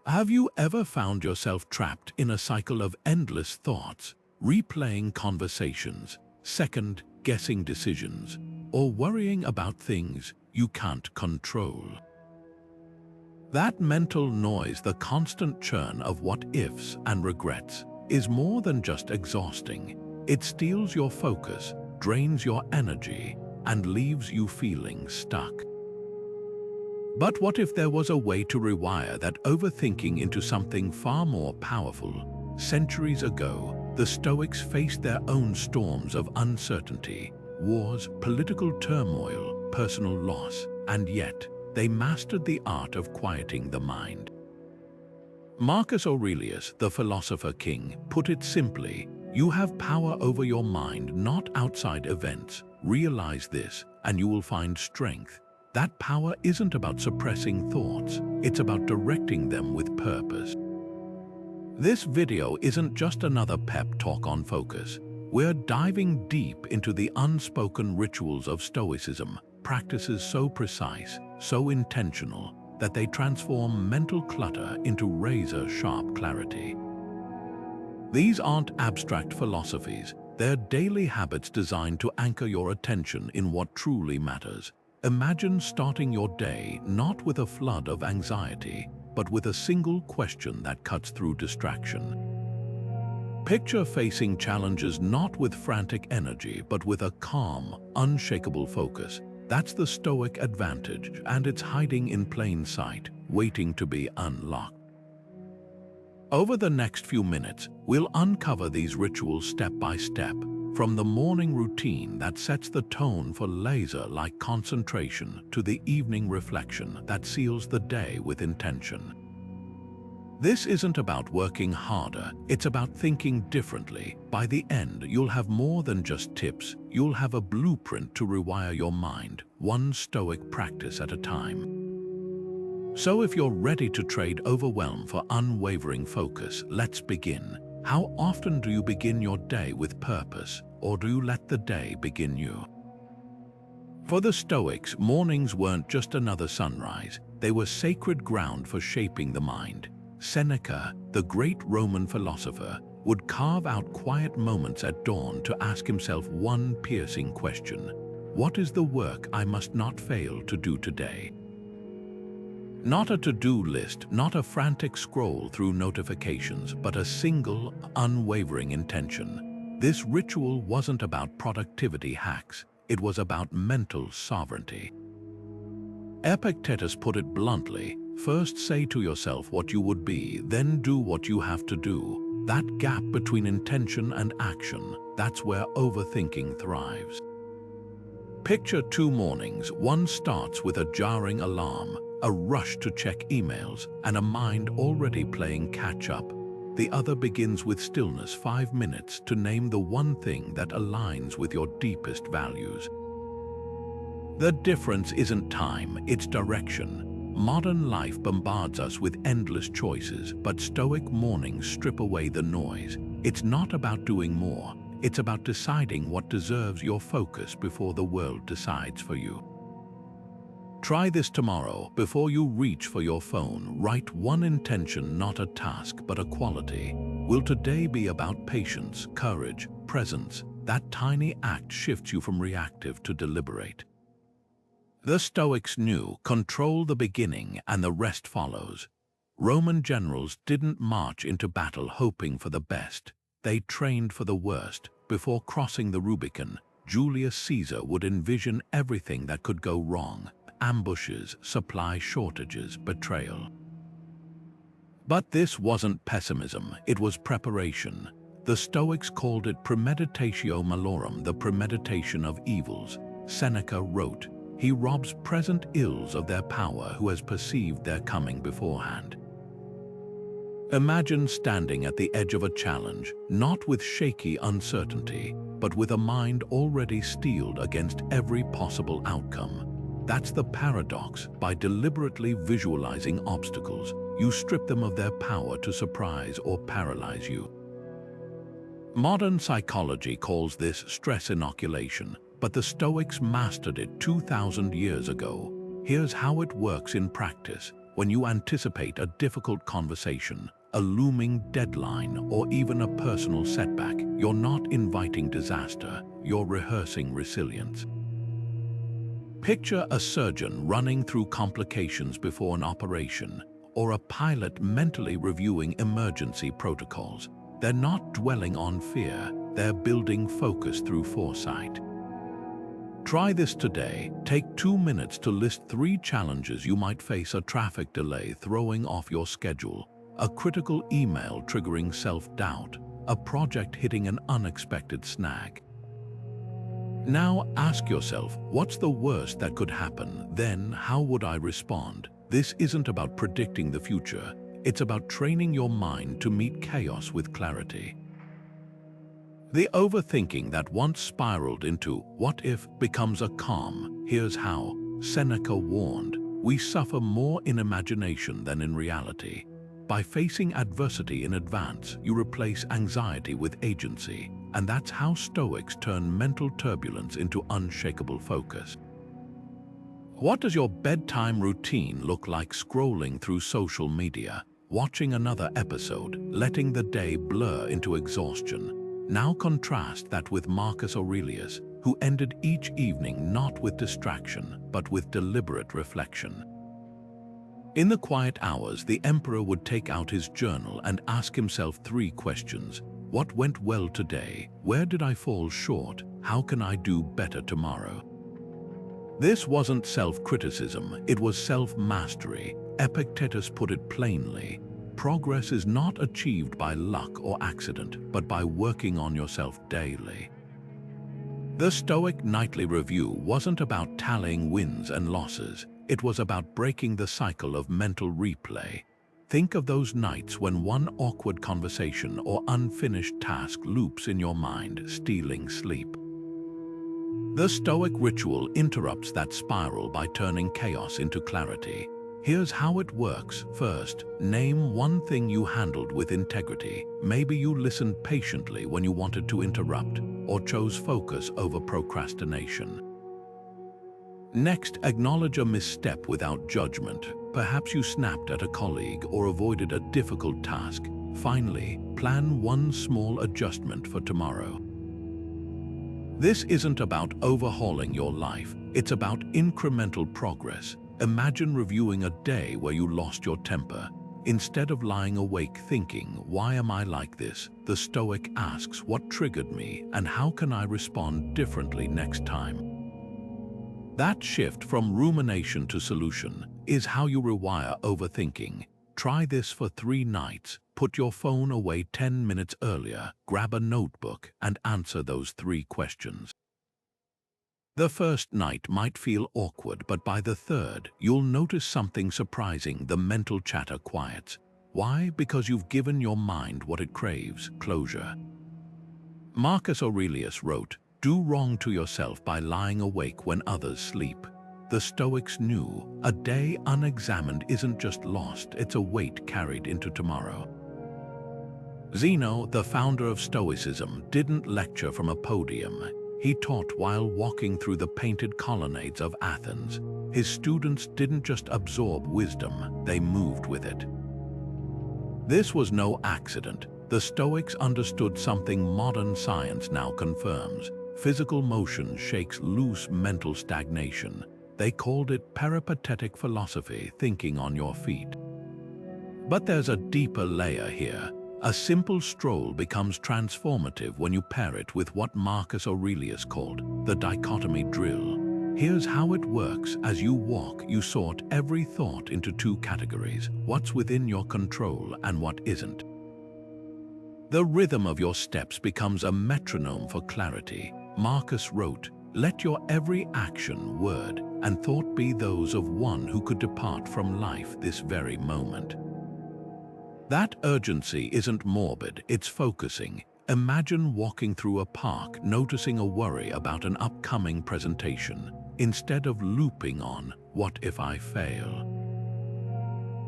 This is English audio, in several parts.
Have you ever found yourself trapped in a cycle of endless thoughts, replaying conversations, second-guessing decisions, or worrying about things you can't control? That mental noise, the constant churn of what-ifs and regrets, is more than just exhausting. It steals your focus, drains your energy, and leaves you feeling stuck. But what if there was a way to rewire that overthinking into something far more powerful? Centuries ago, the Stoics faced their own storms of uncertainty, wars, political turmoil, personal loss, and yet they mastered the art of quieting the mind. Marcus Aurelius, the philosopher king, put it simply: you have power over your mind, not outside events. Realize this, and you will find strength. That power isn't about suppressing thoughts, it's about directing them with purpose. This video isn't just another pep talk on focus. We're diving deep into the unspoken rituals of Stoicism, practices so precise, so intentional, that they transform mental clutter into razor-sharp clarity. These aren't abstract philosophies, they're daily habits designed to anchor your attention in what truly matters. Imagine starting your day not with a flood of anxiety, but with a single question that cuts through distraction. Picture facing challenges not with frantic energy, but with a calm, unshakable focus. That's the Stoic advantage, and it's hiding in plain sight, waiting to be unlocked. Over the next few minutes, we'll uncover these rituals step by step, from the morning routine that sets the tone for laser-like concentration to the evening reflection that seals the day with intention. This isn't about working harder, it's about thinking differently. By the end, you'll have more than just tips, you'll have a blueprint to rewire your mind, one Stoic practice at a time. So if you're ready to trade overwhelm for unwavering focus, let's begin. How often do you begin your day with purpose, or do you let the day begin you? For the Stoics, mornings weren't just another sunrise, they were sacred ground for shaping the mind. Seneca, the great Roman philosopher, would carve out quiet moments at dawn to ask himself one piercing question: what is the work I must not fail to do today? Not a to-do list, not a frantic scroll through notifications, but a single, unwavering intention. This ritual wasn't about productivity hacks, it was about mental sovereignty. Epictetus put it bluntly: first say to yourself what you would be, then do what you have to do. That gap between intention and action, that's where overthinking thrives. Picture two mornings. One starts with a jarring alarm, a rush to check emails, and a mind already playing catch-up. The other begins with stillness, 5 minutes to name the one thing that aligns with your deepest values. The difference isn't time, it's direction. Modern life bombards us with endless choices, but Stoic mornings strip away the noise. It's not about doing more, it's about deciding what deserves your focus before the world decides for you. Try this tomorrow. Before you reach for your phone, write one intention, not a task, but a quality. Will today be about patience, courage, presence? That tiny act shifts you from reactive to deliberate. The Stoics knew, control the beginning and the rest follows. Roman generals didn't march into battle hoping for the best. They trained for the worst. Before crossing the Rubicon, Julius Caesar would envision everything that could go wrong: ambushes, supply shortages, betrayal. But this wasn't pessimism, it was preparation. The Stoics called it premeditatio malorum, the premeditation of evils. Seneca wrote, "He robs present ills of their power who has perceived their coming beforehand." Imagine standing at the edge of a challenge, not with shaky uncertainty, but with a mind already steeled against every possible outcome. That's the paradox. By deliberately visualizing obstacles, you strip them of their power to surprise or paralyze you. Modern psychology calls this stress inoculation, but the Stoics mastered it 2,000 years ago. Here's how it works in practice. when you anticipate a difficult conversation, a looming deadline, or even a personal setback, you're not inviting disaster, you're rehearsing resilience. Picture a surgeon running through complications before an operation, or a pilot mentally reviewing emergency protocols. They're not dwelling on fear, they're building focus through foresight. Try this today. Take 2 minutes to list 3 challenges you might face: a traffic delay throwing off your schedule, a critical email triggering self-doubt, a project hitting an unexpected snag. Now ask yourself, what's the worst that could happen? Then, how would I respond? This isn't about predicting the future. It's about training your mind to meet chaos with clarity. The overthinking that once spiraled into "what if" becomes a calm. Here's how. Seneca warned, "We suffer more in imagination than in reality." By facing adversity in advance, you replace anxiety with agency, and that's how Stoics turn mental turbulence into unshakable focus. What does your bedtime routine look like? Scrolling through social media, watching another episode, letting the day blur into exhaustion? Now contrast that with Marcus Aurelius, who ended each evening not with distraction, but with deliberate reflection. In the quiet hours, the emperor would take out his journal and ask himself 3 questions. What went well today? Where did I fall short? How can I do better tomorrow? This wasn't self-criticism, it was self-mastery. Epictetus put it plainly: progress is not achieved by luck or accident, but by working on yourself daily. The Stoic nightly review wasn't about tallying wins and losses. It was about breaking the cycle of mental replay. Think of those nights when one awkward conversation or unfinished task loops in your mind, stealing sleep. The Stoic ritual interrupts that spiral by turning chaos into clarity. Here's how it works. First, name one thing you handled with integrity. Maybe you listened patiently when you wanted to interrupt, or chose focus over procrastination. Next, acknowledge a misstep without judgment. Perhaps you snapped at a colleague or avoided a difficult task. Finally, plan one small adjustment for tomorrow. This isn't about overhauling your life, it's about incremental progress. Imagine reviewing a day where you lost your temper. Instead of lying awake thinking, "Why am I like this?" the Stoic asks, "What triggered me, and how can I respond differently next time?" That shift from rumination to solution is how you rewire overthinking. Try this for 3 nights. Put your phone away 10 minutes earlier, grab a notebook, and answer those 3 questions. The first night might feel awkward, but by the 3rd, you'll notice something surprising. The mental chatter quiets. Why? Because you've given your mind what it craves: closure. Marcus Aurelius wrote, "Do wrong to yourself by lying awake when others sleep." The Stoics knew a day unexamined isn't just lost, it's a weight carried into tomorrow. Zeno, the founder of Stoicism, didn't lecture from a podium. He taught while walking through the painted colonnades of Athens. His students didn't just absorb wisdom, they moved with it. This was no accident. The Stoics understood something modern science now confirms. Physical motion shakes loose mental stagnation. They called it peripatetic philosophy, thinking on your feet. But there's a deeper layer here. A simple stroll becomes transformative when you pair it with what Marcus Aurelius called the Dichotomy Drill. Here's how it works. As you walk, you sort every thought into 2 categories: what's within your control and what isn't. The rhythm of your steps becomes a metronome for clarity. Marcus wrote, "Let your every action, word, and thought be those of one who could depart from life this very moment." That urgency isn't morbid, it's focusing. Imagine walking through a park, noticing a worry about an upcoming presentation, instead of looping on, "What if I fail?"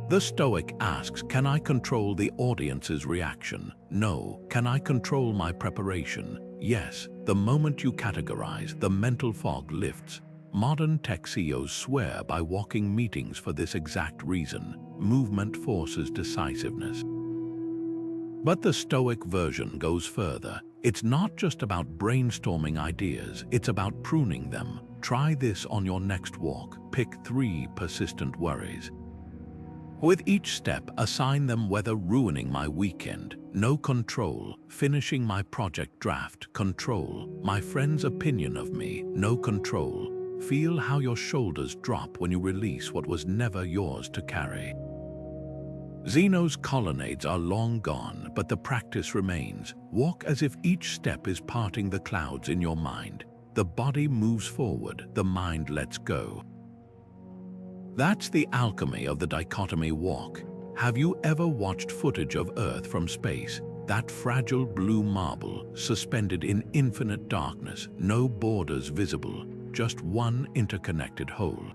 The Stoic asks, can I control the audience's reaction? No. Can I control my preparation? Yes. The moment you categorize, the mental fog lifts. Modern tech CEOs swear by walking meetings for this exact reason. Movement forces decisiveness. But the Stoic version goes further. It's not just about brainstorming ideas, it's about pruning them. Try this on your next walk. Pick 3 persistent worries. With each step, assign them whether ruining my weekend, no control, finishing my project draft, control, my friend's opinion of me, no control. Feel how your shoulders drop when you release what was never yours to carry. Zeno's colonnades are long gone, but the practice remains. Walk as if each step is parting the clouds in your mind. The body moves forward, the mind lets go. That's the alchemy of the dichotomy walk. Have you ever watched footage of Earth from space? That fragile blue marble, suspended in infinite darkness, no borders visible, just one interconnected whole.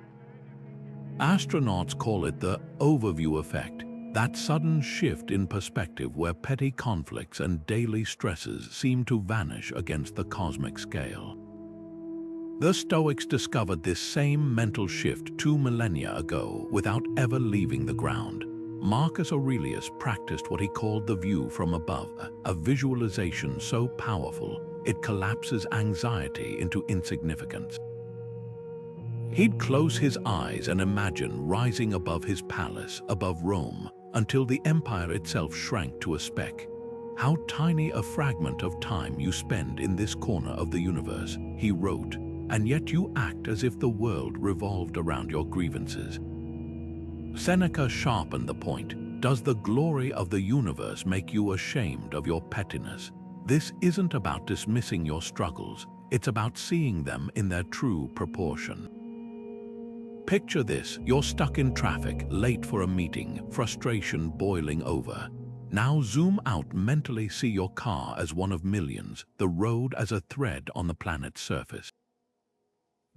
Astronauts call it the overview effect. That sudden shift in perspective where petty conflicts and daily stresses seem to vanish against the cosmic scale. The Stoics discovered this same mental shift 2 millennia ago without ever leaving the ground. Marcus Aurelius practiced what he called the view from above, a visualization so powerful it collapses anxiety into insignificance. He'd close his eyes and imagine rising above his palace, above Rome, until the empire itself shrank to a speck. How tiny a fragment of time you spend in this corner of the universe, he wrote, and yet you act as if the world revolved around your grievances. Seneca sharpened the point. Does the glory of the universe make you ashamed of your pettiness? This isn't about dismissing your struggles, it's about seeing them in their true proportion. Picture this, you're stuck in traffic, late for a meeting, frustration boiling over. Now zoom out, mentally see your car as one of millions, the road as a thread on the planet's surface.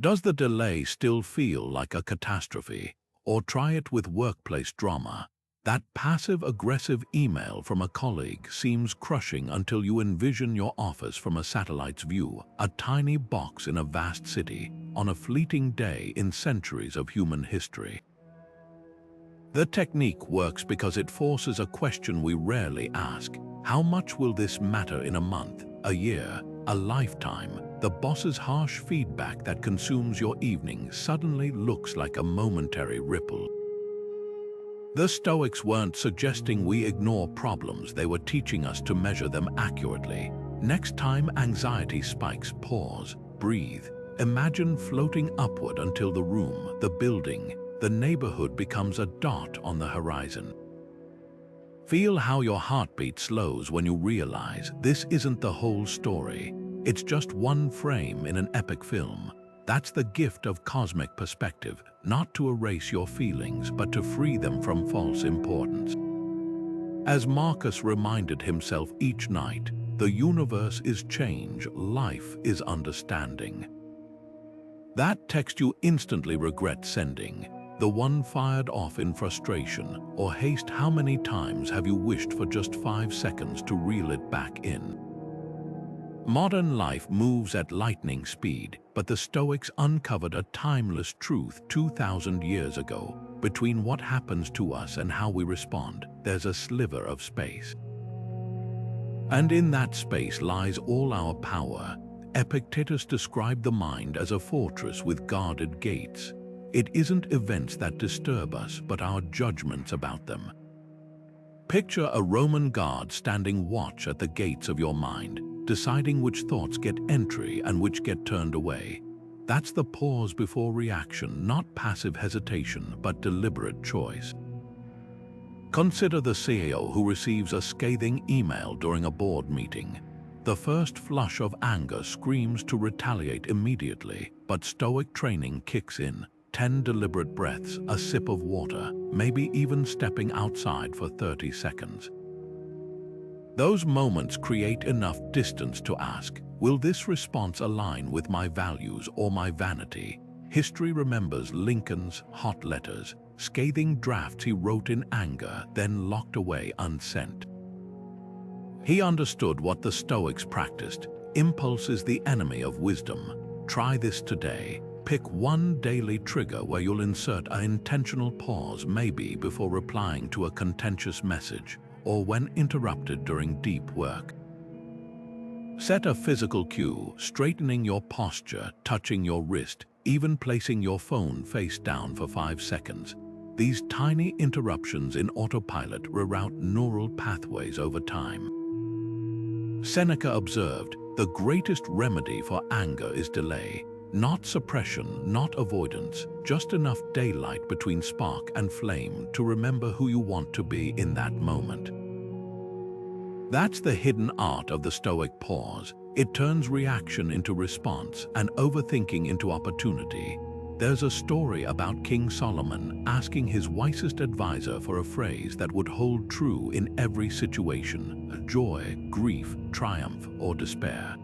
Does the delay still feel like a catastrophe? Or try it with workplace drama. That passive-aggressive email from a colleague seems crushing until you envision your office from a satellite's view, a tiny box in a vast city, on a fleeting day in centuries of human history. The technique works because it forces a question we rarely ask. How much will this matter in a month, a year, a lifetime? The boss's harsh feedback that consumes your evening suddenly looks like a momentary ripple. The Stoics weren't suggesting we ignore problems, they were teaching us to measure them accurately. Next time anxiety spikes, pause, breathe. Imagine floating upward until the room, the building, the neighborhood becomes a dot on the horizon. Feel how your heartbeat slows when you realize this isn't the whole story. It's just one frame in an epic film. That's the gift of cosmic perspective, not to erase your feelings, but to free them from false importance. As Marcus reminded himself each night, the universe is change, life is understanding. That text you instantly regret sending, the one fired off in frustration or haste, how many times have you wished for just 5 seconds to reel it back in? Modern life moves at lightning speed, but the Stoics uncovered a timeless truth 2,000 years ago. Between what happens to us and how we respond, there's a sliver of space. And in that space lies all our power. Epictetus described the mind as a fortress with guarded gates. It isn't events that disturb us, but our judgments about them. Picture a Roman guard standing watch at the gates of your mind, deciding which thoughts get entry and which get turned away. That's the pause before reaction, not passive hesitation, but deliberate choice. Consider the CEO who receives a scathing email during a board meeting. The first flush of anger screams to retaliate immediately, but Stoic training kicks in. 10 deliberate breaths, a sip of water, maybe even stepping outside for 30 seconds. Those moments create enough distance to ask, will this response align with my values or my vanity? History remembers Lincoln's hot letters, scathing drafts he wrote in anger, then locked away unsent. He understood what the Stoics practiced. Impulse is the enemy of wisdom. Try this today. Pick one daily trigger where you'll insert an intentional pause, maybe before replying to a contentious message or when interrupted during deep work. Set a physical cue, straightening your posture, touching your wrist, even placing your phone face down for 5 seconds. These tiny interruptions in autopilot reroute neural pathways over time. Seneca observed, "The greatest remedy for anger is delay. Not suppression, not avoidance, just enough daylight between spark and flame to remember who you want to be in that moment." That's the hidden art of the Stoic pause. It turns reaction into response and overthinking into opportunity. There's a story about King Solomon asking his wisest advisor for a phrase that would hold true in every situation: joy, grief, triumph, or despair.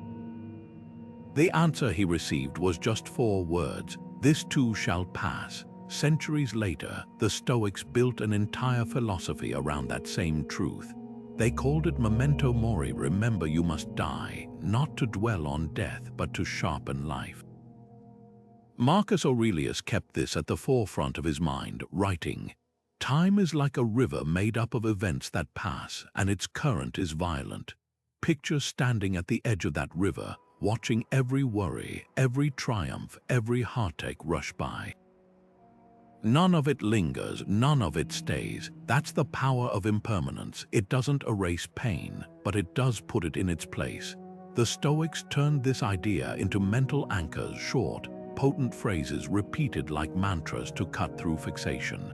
The answer he received was just 4 words: "This too shall pass." Centuries later, the Stoics built an entire philosophy around that same truth. They called it Memento Mori, remember you must die, not to dwell on death, but to sharpen life. Marcus Aurelius kept this at the forefront of his mind, writing, "Time is like a river made up of events that pass, and its current is violent. Picture standing at the edge of that river, watching every worry, every triumph, every heartache rush by. None of it lingers, none of it stays. That's the power of impermanence. It doesn't erase pain, but it does put it in its place." The Stoics turned this idea into mental anchors, short, potent phrases repeated like mantras to cut through fixation.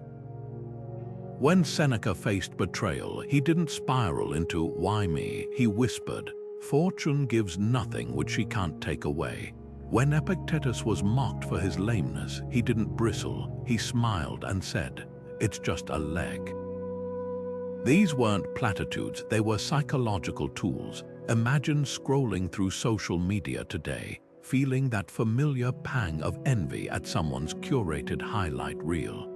When Seneca faced betrayal, he didn't spiral into "why me?" He whispered, "Fortune gives nothing which she can't take away." When Epictetus was mocked for his lameness, he didn't bristle. He smiled and said, "It's just a leg." These weren't platitudes, they were psychological tools. Imagine scrolling through social media today, feeling that familiar pang of envy at someone's curated highlight reel.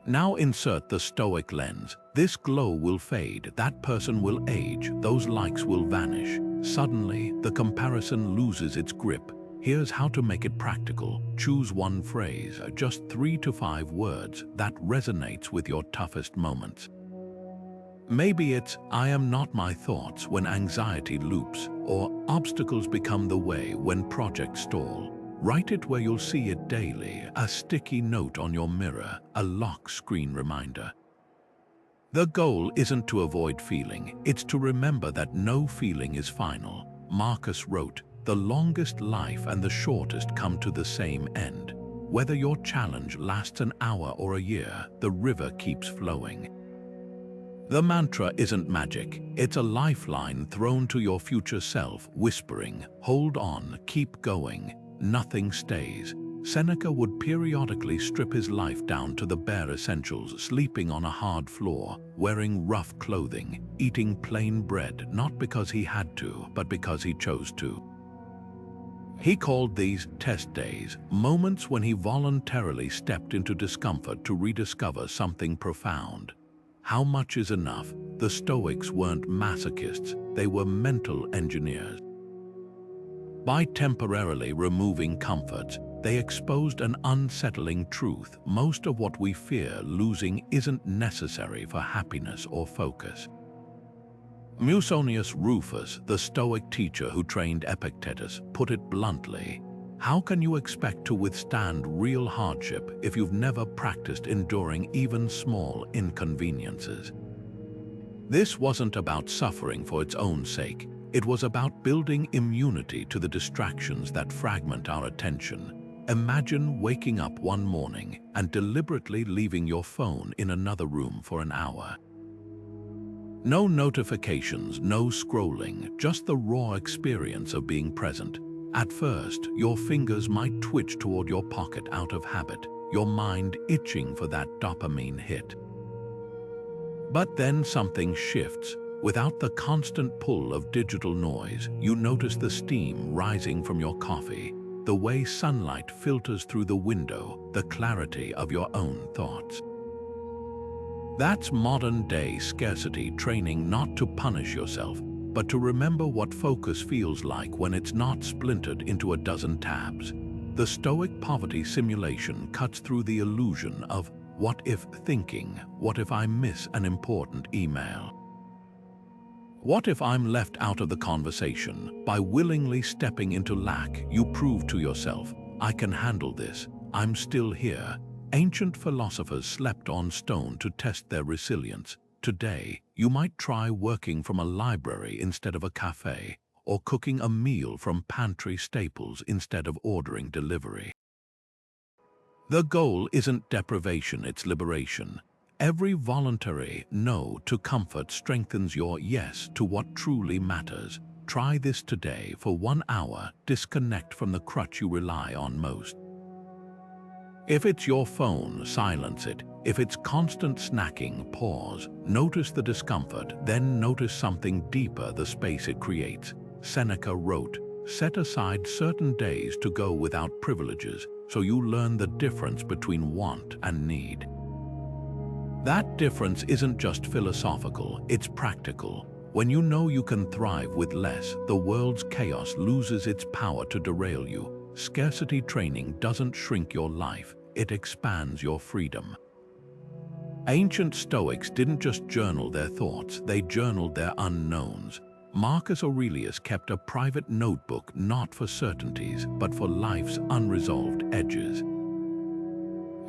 Now insert the Stoic lens. This glow will fade, that person will age, those likes will vanish. Suddenly, the comparison loses its grip. Here's how to make it practical. Choose one phrase, just 3 to 5 words, that resonates with your toughest moments. Maybe it's, "I am not my thoughts" when anxiety loops, or "obstacles become the way when projects stall." Write it where you'll see it daily, a sticky note on your mirror, a lock screen reminder. The goal isn't to avoid feeling, it's to remember that no feeling is final. Marcus wrote, "The longest life and the shortest come to the same end." Whether your challenge lasts an hour or a year, the river keeps flowing. The mantra isn't magic, it's a lifeline thrown to your future self, whispering, "Hold on, keep going, nothing stays." Seneca would periodically strip his life down to the bare essentials, sleeping on a hard floor, wearing rough clothing, eating plain bread, not because he had to, but because he chose to. He called these test days, moments when he voluntarily stepped into discomfort to rediscover something profound. How much is enough? The Stoics weren't masochists, they were mental engineers. By temporarily removing comforts, they exposed an unsettling truth. Most of what we fear losing isn't necessary for happiness or focus. Musonius Rufus, the Stoic teacher who trained Epictetus, put it bluntly, "How can you expect to withstand real hardship if you've never practiced enduring even small inconveniences?" This wasn't about suffering for its own sake. It was about building immunity to the distractions that fragment our attention. Imagine waking up one morning and deliberately leaving your phone in another room for an hour. No notifications, no scrolling, just the raw experience of being present. At first, your fingers might twitch toward your pocket out of habit, your mind itching for that dopamine hit. But then something shifts. Without the constant pull of digital noise, you notice the steam rising from your coffee, the way sunlight filters through the window, the clarity of your own thoughts. That's modern-day scarcity training, not to punish yourself, but to remember what focus feels like when it's not splintered into a dozen tabs. The Stoic poverty simulation cuts through the illusion of what-if thinking. What if I miss an important email? What if I'm left out of the conversation? By willingly stepping into lack, you prove to yourself, I can handle this, I'm still here. Ancient philosophers slept on stone to test their resilience. Today, you might try working from a library instead of a cafe, or cooking a meal from pantry staples instead of ordering delivery. The goal isn't deprivation, it's liberation. Every voluntary no to comfort strengthens your yes to what truly matters. Try this today for 1 hour. Disconnect from the crutch you rely on most. If it's your phone, silence it. If it's constant snacking, pause. Notice the discomfort, then notice something deeper, the space it creates. Seneca wrote, set aside certain days to go without privileges, so you learn the difference between want and need. That difference isn't just philosophical, it's practical. When you know you can thrive with less, the world's chaos loses its power to derail you. Scarcity training doesn't shrink your life, it expands your freedom. Ancient Stoics didn't just journal their thoughts, they journaled their unknowns. Marcus Aurelius kept a private notebook not for certainties, but for life's unresolved edges.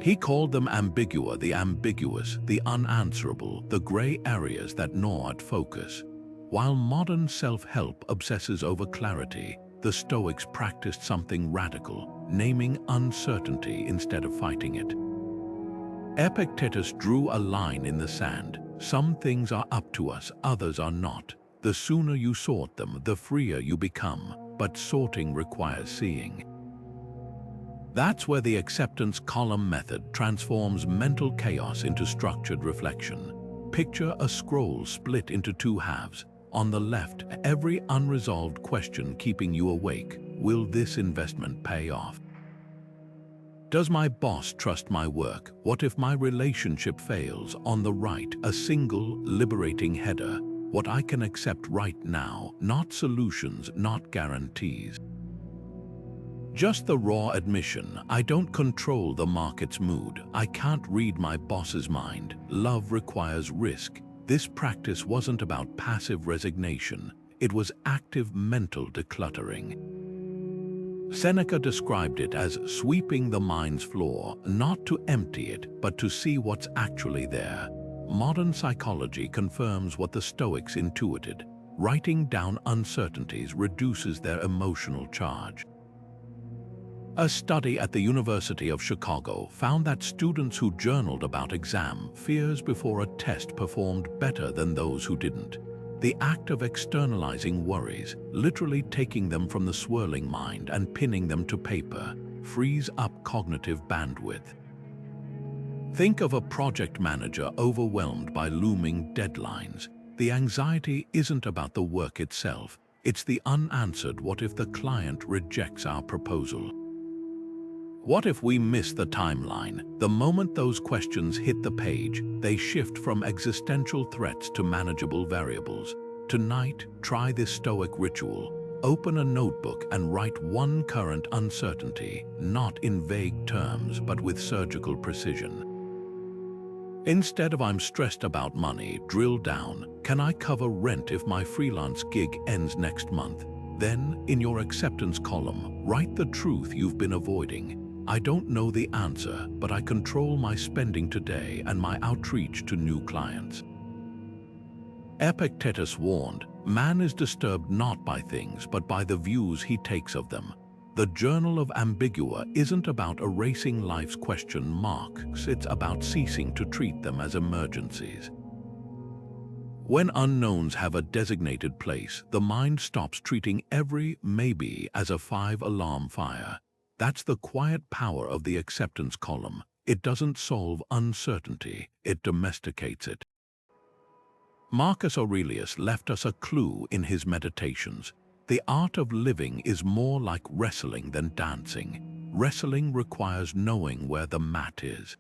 He called them ambigua, the ambiguous, the unanswerable, the gray areas that gnaw at focus. While modern self-help obsesses over clarity, the Stoics practiced something radical, naming uncertainty instead of fighting it. Epictetus drew a line in the sand. Some things are up to us, others are not. The sooner you sort them, the freer you become, but sorting requires seeing. That's where the acceptance column method transforms mental chaos into structured reflection. Picture a scroll split into 2 halves. On the left, every unresolved question keeping you awake. Will this investment pay off? Does my boss trust my work? What if my relationship fails? On the right, a single, liberating header. What I can accept right now, not solutions, not guarantees. Just the raw admission, I don't control the market's mood. I can't read my boss's mind. Love requires risk. This practice wasn't about passive resignation. It was active mental decluttering. Seneca described it as sweeping the mind's floor, not to empty it, but to see what's actually there. Modern psychology confirms what the Stoics intuited. Writing down uncertainties reduces their emotional charge. A study at the University of Chicago found that students who journaled about exam fears before a test performed better than those who didn't. The act of externalizing worries, literally taking them from the swirling mind and pinning them to paper, frees up cognitive bandwidth. Think of a project manager overwhelmed by looming deadlines. The anxiety isn't about the work itself, it's the unanswered what if the client rejects our proposal. What if we miss the timeline? The moment those questions hit the page, they shift from existential threats to manageable variables. Tonight, try this Stoic ritual. Open a notebook and write one current uncertainty, not in vague terms, but with surgical precision. Instead of I'm stressed about money, drill down, can I cover rent if my freelance gig ends next month? Then, in your acceptance column, write the truth you've been avoiding. I don't know the answer, but I control my spending today and my outreach to new clients. Epictetus warned, man is disturbed not by things, but by the views he takes of them. The Journal of Ambigua isn't about erasing life's question marks, it's about ceasing to treat them as emergencies. When unknowns have a designated place, the mind stops treating every maybe as a 5-alarm fire. That's the quiet power of the acceptance column. It doesn't solve uncertainty, it domesticates it. Marcus Aurelius left us a clue in his meditations. The art of living is more like wrestling than dancing. Wrestling requires knowing where the mat is.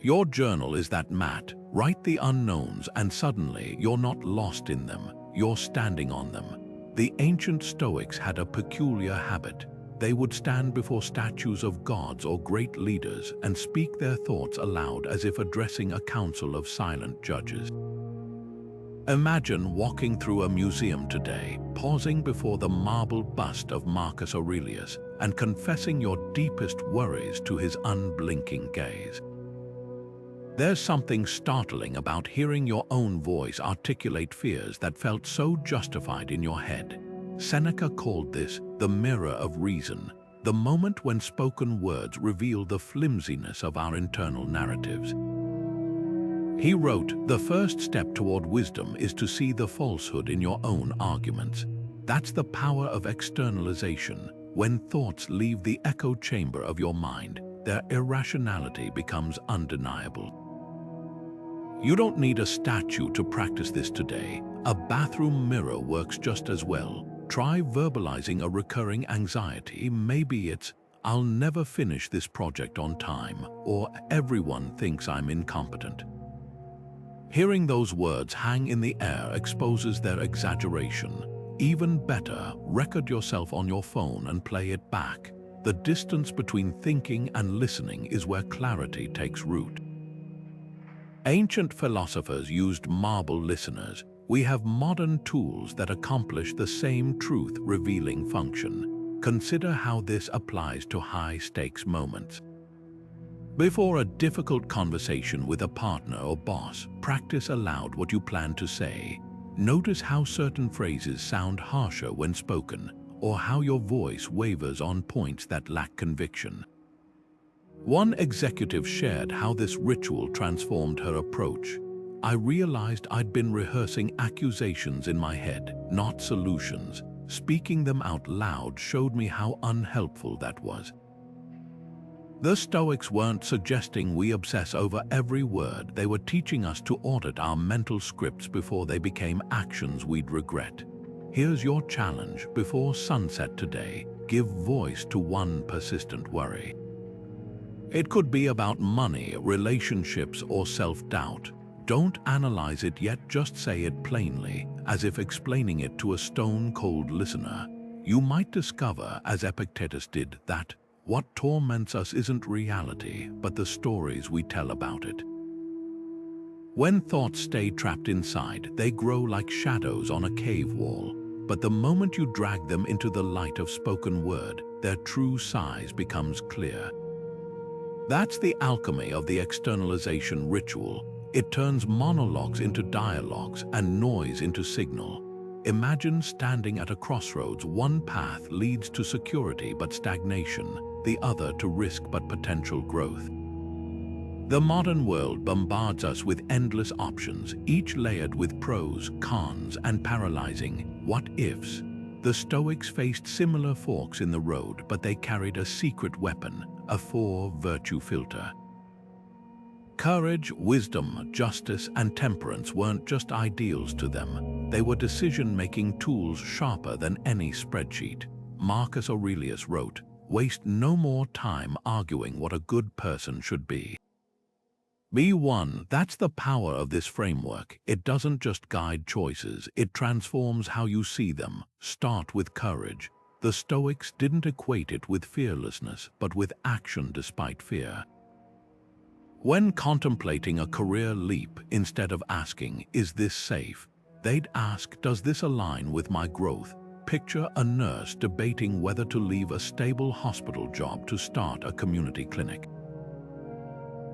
Your journal is that mat. Write the unknowns and suddenly you're not lost in them, you're standing on them. The ancient Stoics had a peculiar habit. they would stand before statues of gods or great leaders and speak their thoughts aloud as if addressing a council of silent judges. Imagine walking through a museum today, pausing before the marble bust of Marcus Aurelius and confessing your deepest worries to his unblinking gaze. There's something startling about hearing your own voice articulate fears that felt so justified in your head. Seneca called this the mirror of reason, the moment when spoken words reveal the flimsiness of our internal narratives. He wrote, "The first step toward wisdom is to see the falsehood in your own arguments. That's the power of externalization. When thoughts leave the echo chamber of your mind, their irrationality becomes undeniable." You don't need a statue to practice this today. A bathroom mirror works just as well. Try verbalizing a recurring anxiety. Maybe it's, "I'll never finish this project on time," or "Everyone thinks I'm incompetent." Hearing those words hang in the air exposes their exaggeration. Even better, record yourself on your phone and play it back. The distance between thinking and listening is where clarity takes root. Ancient philosophers used marble listeners. We have modern tools that accomplish the same truth-revealing function. Consider how this applies to high-stakes moments. Before a difficult conversation with a partner or boss, practice aloud what you plan to say. Notice how certain phrases sound harsher when spoken, or how your voice wavers on points that lack conviction. One executive shared how this ritual transformed her approach. "I realized I'd been rehearsing accusations in my head, not solutions. Speaking them out loud showed me how unhelpful that was." The Stoics weren't suggesting we obsess over every word. They were teaching us to audit our mental scripts before they became actions we'd regret. Here's your challenge. Before sunset today, give voice to one persistent worry. It could be about money, relationships, or self-doubt. Don't analyze it yet, just say it plainly, as if explaining it to a stone-cold listener. You might discover, as Epictetus did, that what torments us isn't reality, but the stories we tell about it. When thoughts stay trapped inside, they grow like shadows on a cave wall. But the moment you drag them into the light of spoken word, their true size becomes clear. That's the alchemy of the externalization ritual. It turns monologues into dialogues and noise into signal. Imagine standing at a crossroads. One path leads to security but stagnation, the other to risk but potential growth. The modern world bombards us with endless options, each layered with pros, cons, and paralyzing what-ifs. The Stoics faced similar forks in the road, but they carried a secret weapon, a four-virtue filter. Courage, wisdom, justice, and temperance weren't just ideals to them. They were decision-making tools sharper than any spreadsheet. Marcus Aurelius wrote, "Waste no more time arguing what a good person should be." Be one. That's the power of this framework. It doesn't just guide choices, it transforms how you see them. Start with courage. The Stoics didn't equate it with fearlessness, but with action despite fear. When contemplating a career leap, instead of asking, "Is this safe?" they'd ask, "Does this align with my growth?" Picture a nurse debating whether to leave a stable hospital job to start a community clinic.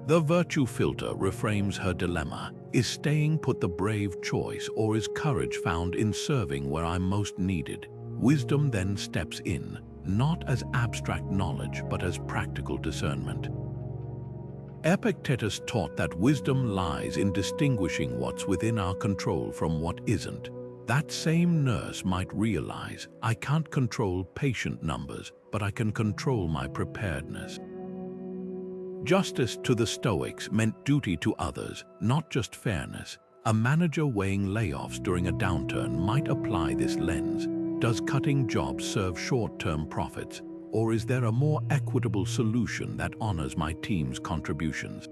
The virtue filter reframes her dilemma. Is staying put the brave choice, or is courage found in serving where I'm most needed? Wisdom then steps in, not as abstract knowledge, but as practical discernment. Epictetus taught that wisdom lies in distinguishing what's within our control from what isn't. That same nurse might realize, I can't control patient numbers, but I can control my preparedness. Justice to the Stoics meant duty to others, not just fairness. A manager weighing layoffs during a downturn might apply this lens. Does cutting jobs serve short-term profits, or is there a more equitable solution that honors my team's contributions?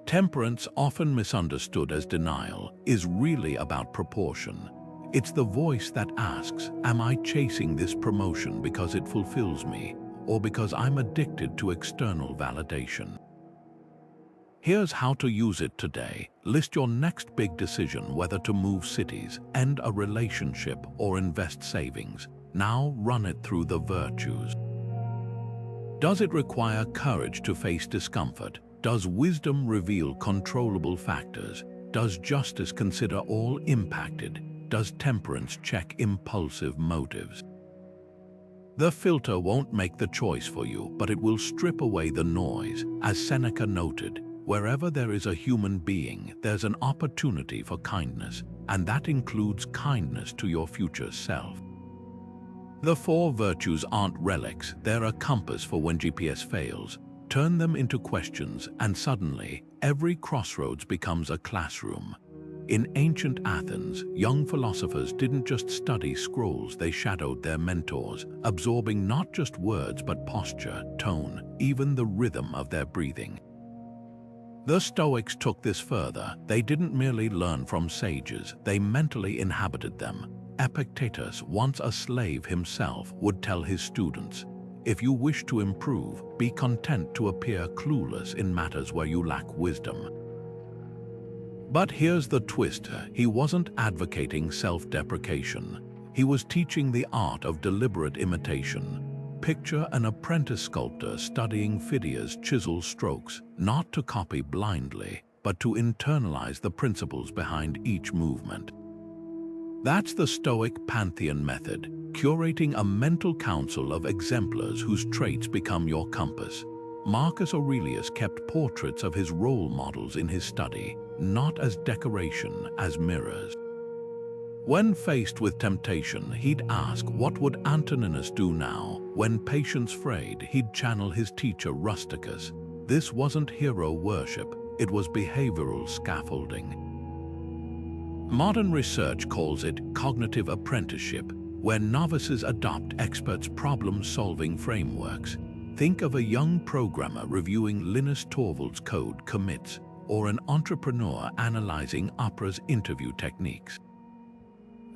Temperance, often misunderstood as denial, is really about proportion. It's the voice that asks, am I chasing this promotion because it fulfills me, or because I'm addicted to external validation? Here's how to use it today. List your next big decision, whether to move cities, end a relationship, or invest savings. Now run it through the virtues. Does it require courage to face discomfort? Does wisdom reveal controllable factors? Does justice consider all impacted? Does temperance check impulsive motives? The filter won't make the choice for you, but it will strip away the noise. As Seneca noted, wherever there is a human being, there's an opportunity for kindness, and that includes kindness to your future self. The 4 virtues aren't relics, they're a compass for when GPS fails. Turn them into questions, and suddenly, every crossroads becomes a classroom. In ancient Athens, young philosophers didn't just study scrolls, they shadowed their mentors, absorbing not just words but posture, tone, even the rhythm of their breathing. The Stoics took this further. They didn't merely learn from sages, they mentally inhabited them. Epictetus, once a slave himself, would tell his students, if you wish to improve, be content to appear clueless in matters where you lack wisdom. But here's the twist, he wasn't advocating self-deprecation. He was teaching the art of deliberate imitation. Picture an apprentice sculptor studying Phidias' chisel strokes, not to copy blindly, but to internalize the principles behind each movement. That's the Stoic Pantheon method, curating a mental council of exemplars whose traits become your compass. Marcus Aurelius kept portraits of his role models in his study, not as decoration, as mirrors. When faced with temptation, he'd ask, what would Antoninus do now? When patience frayed, he'd channel his teacher Rusticus. This wasn't hero worship, it was behavioral scaffolding. Modern research calls it cognitive apprenticeship, where novices adopt experts' problem-solving frameworks. Think of a young programmer reviewing Linus Torvalds' code commits, or an entrepreneur analyzing Oprah's interview techniques.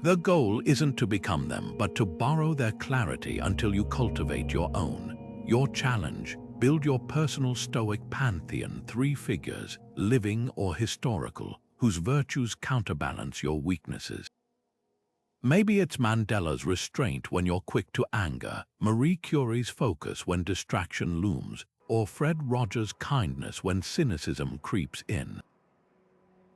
The goal isn't to become them, but to borrow their clarity until you cultivate your own. Your challenge: build your personal Stoic pantheon, 3 figures, living or historical, whose virtues counterbalance your weaknesses. Maybe it's Mandela's restraint when you're quick to anger, Marie Curie's focus when distraction looms, or Fred Rogers' kindness when cynicism creeps in.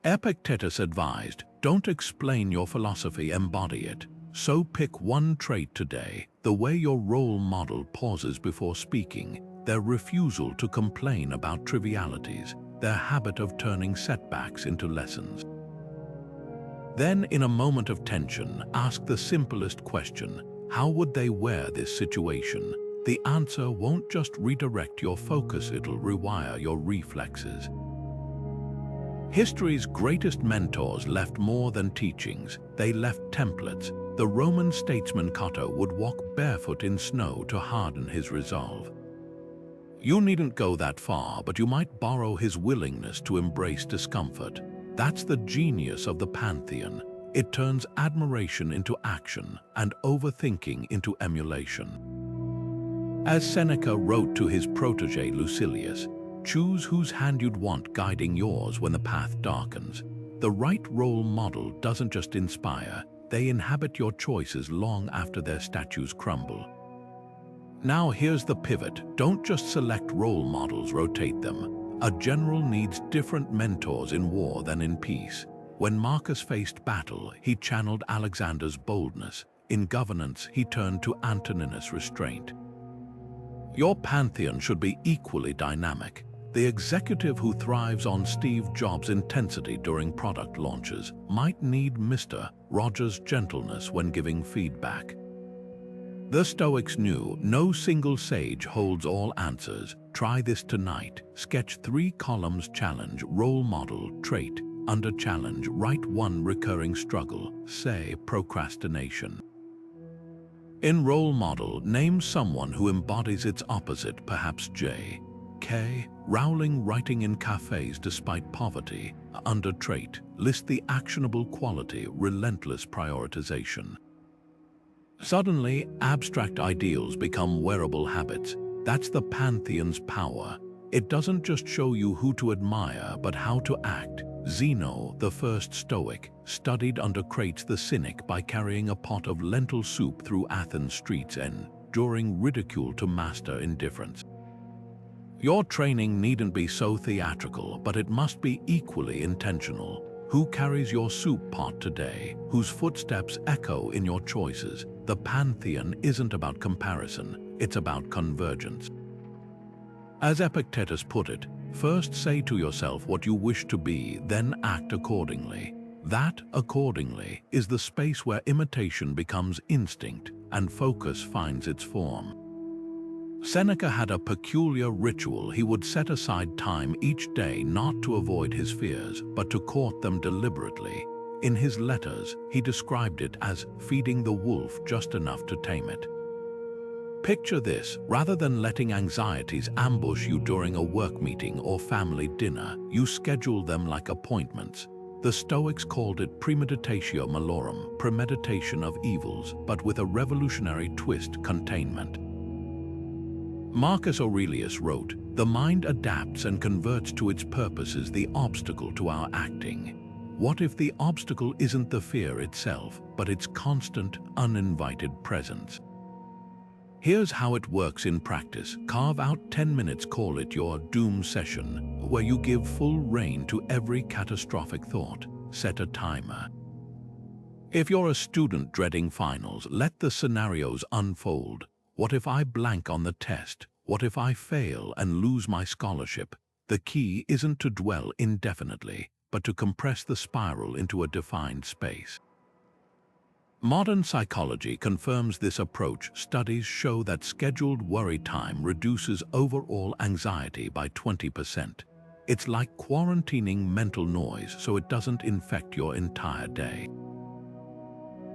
Epictetus advised, don't explain your philosophy, embody it. So pick one trait today, the way your role model pauses before speaking, their refusal to complain about trivialities, their habit of turning setbacks into lessons. Then, in a moment of tension, ask the simplest question: how would they wear this situation? The answer won't just redirect your focus, it'll rewire your reflexes. History's greatest mentors left more than teachings, they left templates. The Roman statesman Cato would walk barefoot in snow to harden his resolve. You needn't go that far, but you might borrow his willingness to embrace discomfort. That's the genius of the Pantheon. It turns admiration into action and overthinking into emulation. As Seneca wrote to his protege Lucilius, choose whose hand you'd want guiding yours when the path darkens. The right role model doesn't just inspire, they inhabit your choices long after their statues crumble. Now here's the pivot. Don't just select role models, rotate them. A general needs different mentors in war than in peace. When Marcus faced battle, he channeled Alexander's boldness. In governance, he turned to Antoninus' restraint. Your pantheon should be equally dynamic. The executive who thrives on Steve Jobs' intensity during product launches might need Mr. Rogers' gentleness when giving feedback. The Stoics knew no single sage holds all answers. Try this tonight. Sketch 3 columns: challenge, role model, trait. Under challenge, write 1 recurring struggle, say procrastination. In role model, name someone who embodies its opposite, perhaps J. decay, Rowling writing in cafes despite poverty. Under trait, list the actionable quality, relentless prioritization. Suddenly, abstract ideals become wearable habits. That's the Pantheon's power. It doesn't just show you who to admire, but how to act. Zeno, the first Stoic, studied under Crates the Cynic by carrying a pot of lentil soup through Athens streets and enduring ridicule to master indifference. Your training needn't be so theatrical, but it must be equally intentional. Who carries your soup pot today? Whose footsteps echo in your choices? The Pantheon isn't about comparison, it's about convergence. As Epictetus put it, first say to yourself what you wish to be, then act accordingly. That, accordingly, is the space where imitation becomes instinct and focus finds its form. Seneca had a peculiar ritual. He would set aside time each day not to avoid his fears, but to court them deliberately. In his letters, he described it as feeding the wolf just enough to tame it. Picture this: rather than letting anxieties ambush you during a work meeting or family dinner, you schedule them like appointments. The Stoics called it premeditatio malorum, premeditation of evils, but with a revolutionary twist: containment. Marcus Aurelius wrote, "The mind adapts and converts to its purposes the obstacle to our acting." What if the obstacle isn't the fear itself, but its constant, uninvited presence? Here's how it works in practice. Carve out 10 minutes, call it your doom session, where you give full rein to every catastrophic thought. Set a timer. If you're a student dreading finals, let the scenarios unfold. What if I blank on the test? What if I fail and lose my scholarship? The key isn't to dwell indefinitely, but to compress the spiral into a defined space. Modern psychology confirms this approach. Studies show that scheduled worry time reduces overall anxiety by 20%. It's like quarantining mental noise so it doesn't infect your entire day.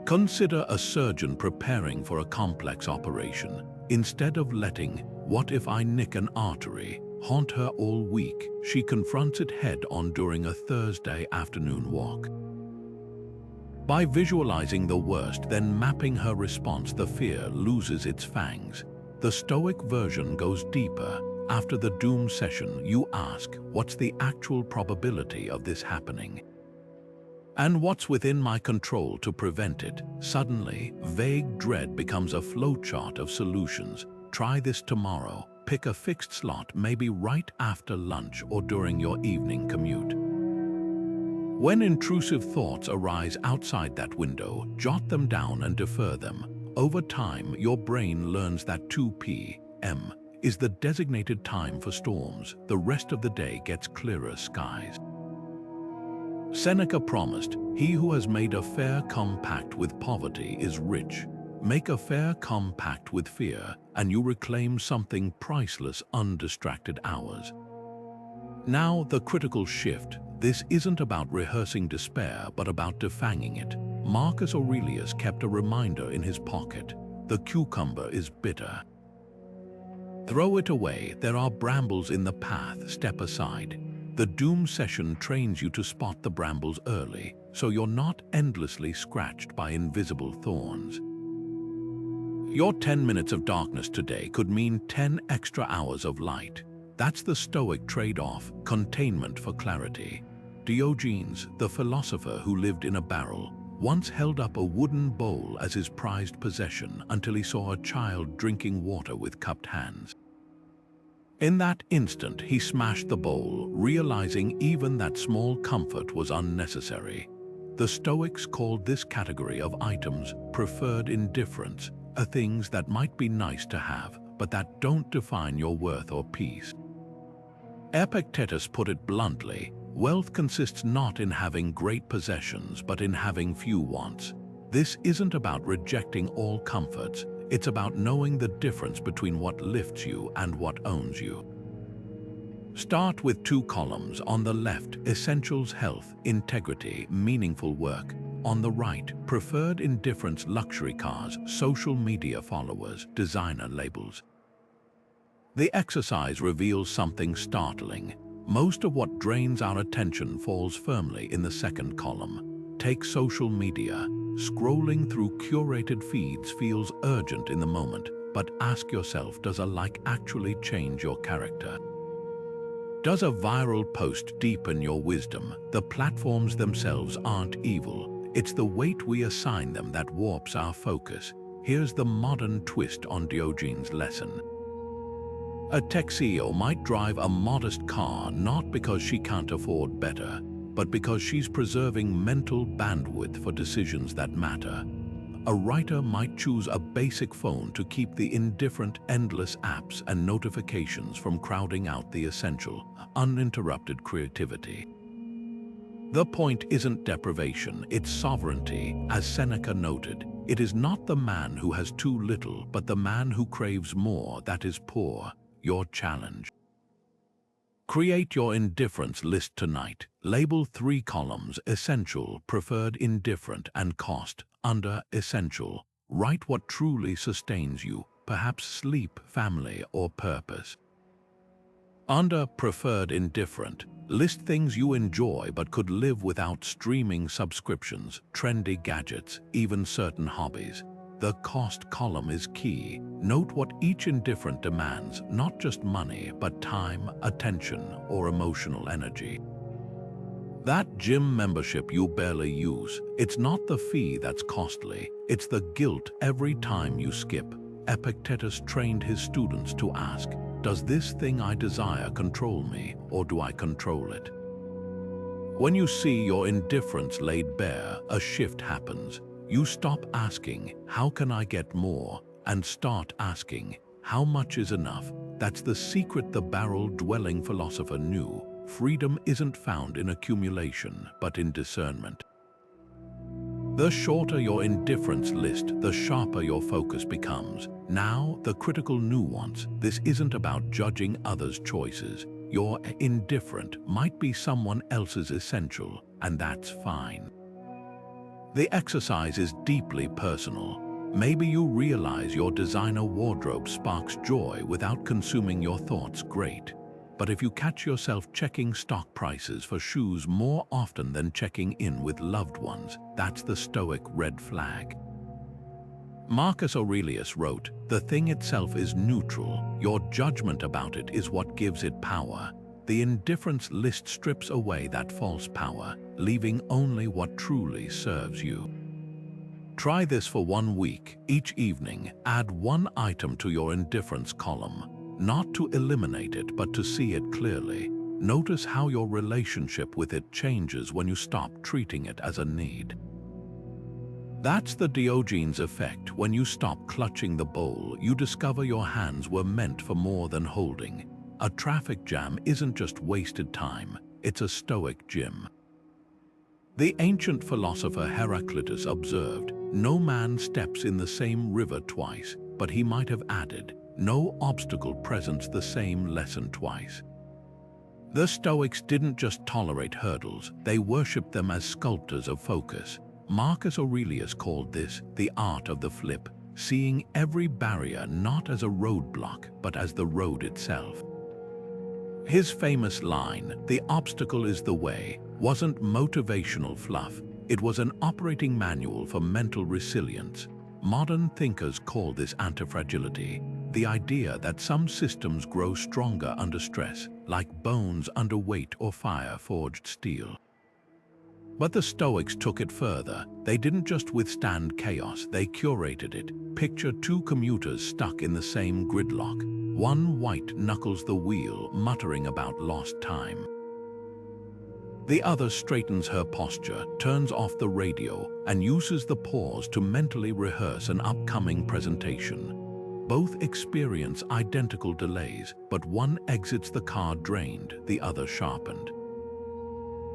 Consider a surgeon preparing for a complex operation. Instead of letting "what if I nick an artery" haunt her all week, she confronts it head-on during a Thursday afternoon walk. By visualizing the worst, then mapping her response, the fear loses its fangs. The Stoic version goes deeper. After the doom session, you ask, what's the actual probability of this happening? And what's within my control to prevent it? Suddenly, vague dread becomes a flowchart of solutions. Try this tomorrow. Pick a fixed slot, maybe right after lunch or during your evening commute. When intrusive thoughts arise outside that window, jot them down and defer them. Over time, your brain learns that 2 p.m. is the designated time for storms. The rest of the day gets clearer skies. Seneca promised, "He who has made a fair compact with poverty is rich." Make a fair compact with fear, and you reclaim something priceless: undistracted hours. Now, the critical shift. This isn't about rehearsing despair, but about defanging it. Marcus Aurelius kept a reminder in his pocket: the cucumber is bitter. Throw it away. There are brambles in the path. Step aside. The doom session trains you to spot the brambles early, so you're not endlessly scratched by invisible thorns. Your 10 minutes of darkness today could mean 10 extra hours of light. That's the Stoic trade-off: containment for clarity. Diogenes, the philosopher who lived in a barrel, once held up a wooden bowl as his prized possession until he saw a child drinking water with cupped hands. In that instant, he smashed the bowl, realizing even that small comfort was unnecessary. The Stoics called this category of items preferred indifference, things that might be nice to have, but that don't define your worth or peace. Epictetus put it bluntly: wealth consists not in having great possessions, but in having few wants. This isn't about rejecting all comforts. It's about knowing the difference between what lifts you and what owns you. Start with 2 columns. On the left, essentials: health, integrity, meaningful work. On the right, preferred indifference: luxury cars, social media followers, designer labels. The exercise reveals something startling. Most of what drains our attention falls firmly in the second column. Take social media. Scrolling through curated feeds feels urgent in the moment, but ask yourself, does a like actually change your character? Does a viral post deepen your wisdom? The platforms themselves aren't evil. It's the weight we assign them that warps our focus. Here's the modern twist on Diogenes' lesson. A tech CEO might drive a modest car not because she can't afford better, but because she's preserving mental bandwidth for decisions that matter. A writer might choose a basic phone to keep the indifferent, endless apps and notifications from crowding out the essential, uninterrupted creativity. The point isn't deprivation, it's sovereignty. As Seneca noted, it is not the man who has too little, but the man who craves more that is poor. Your challenge. Create your indifference list tonight. Label 3 columns: essential, preferred, indifferent, and cost. Under essential, write what truly sustains you, perhaps sleep, family, or purpose. Under preferred indifferent, list things you enjoy but could live without: streaming subscriptions, trendy gadgets, even certain hobbies. The cost column is key. Note what each indifferent demands, not just money, but time, attention, or emotional energy. That gym membership you barely use, it's not the fee that's costly, it's the guilt every time you skip. Epictetus trained his students to ask, does this thing I desire control me, or do I control it? When you see your indifference laid bare, a shift happens. You stop asking, how can I get more? And start asking, how much is enough? That's the secret the barrel-dwelling philosopher knew. Freedom isn't found in accumulation, but in discernment. The shorter your indifference list, the sharper your focus becomes. Now, the critical nuance. This isn't about judging others' choices. Your indifferent might be someone else's essential, and that's fine. The exercise is deeply personal. Maybe you realize your designer wardrobe sparks joy without consuming your thoughts. Great. But if you catch yourself checking stock prices for shoes more often than checking in with loved ones, that's the Stoic red flag. Marcus Aurelius wrote, "The thing itself is neutral. Your judgment about it is what gives it power." The indifference list strips away that false power, leaving only what truly serves you. Try this for 1 week. Each evening, add 1 item to your indifference column, not to eliminate it, but to see it clearly. Notice how your relationship with it changes when you stop treating it as a need. That's the Diogenes effect. When you stop clutching the bowl, you discover your hands were meant for more than holding. A traffic jam isn't just wasted time, it's a Stoic gym. The ancient philosopher Heraclitus observed, no man steps in the same river twice, but he might have added, no obstacle presents the same lesson twice. The Stoics didn't just tolerate hurdles, they worshipped them as sculptors of focus. Marcus Aurelius called this the art of the flip, seeing every barrier not as a roadblock, but as the road itself. His famous line, "The obstacle is the way," wasn't motivational fluff. It was an operating manual for mental resilience. Modern thinkers call this antifragility, the idea that some systems grow stronger under stress, like bones under weight or fire-forged steel. But the Stoics took it further. They didn't just withstand chaos, they curated it. Picture 2 commuters stuck in the same gridlock. One white knuckles the wheel, muttering about lost time. The other straightens her posture, turns off the radio, and uses the pause to mentally rehearse an upcoming presentation. Both experience identical delays, but one exits the car drained, the other sharpened.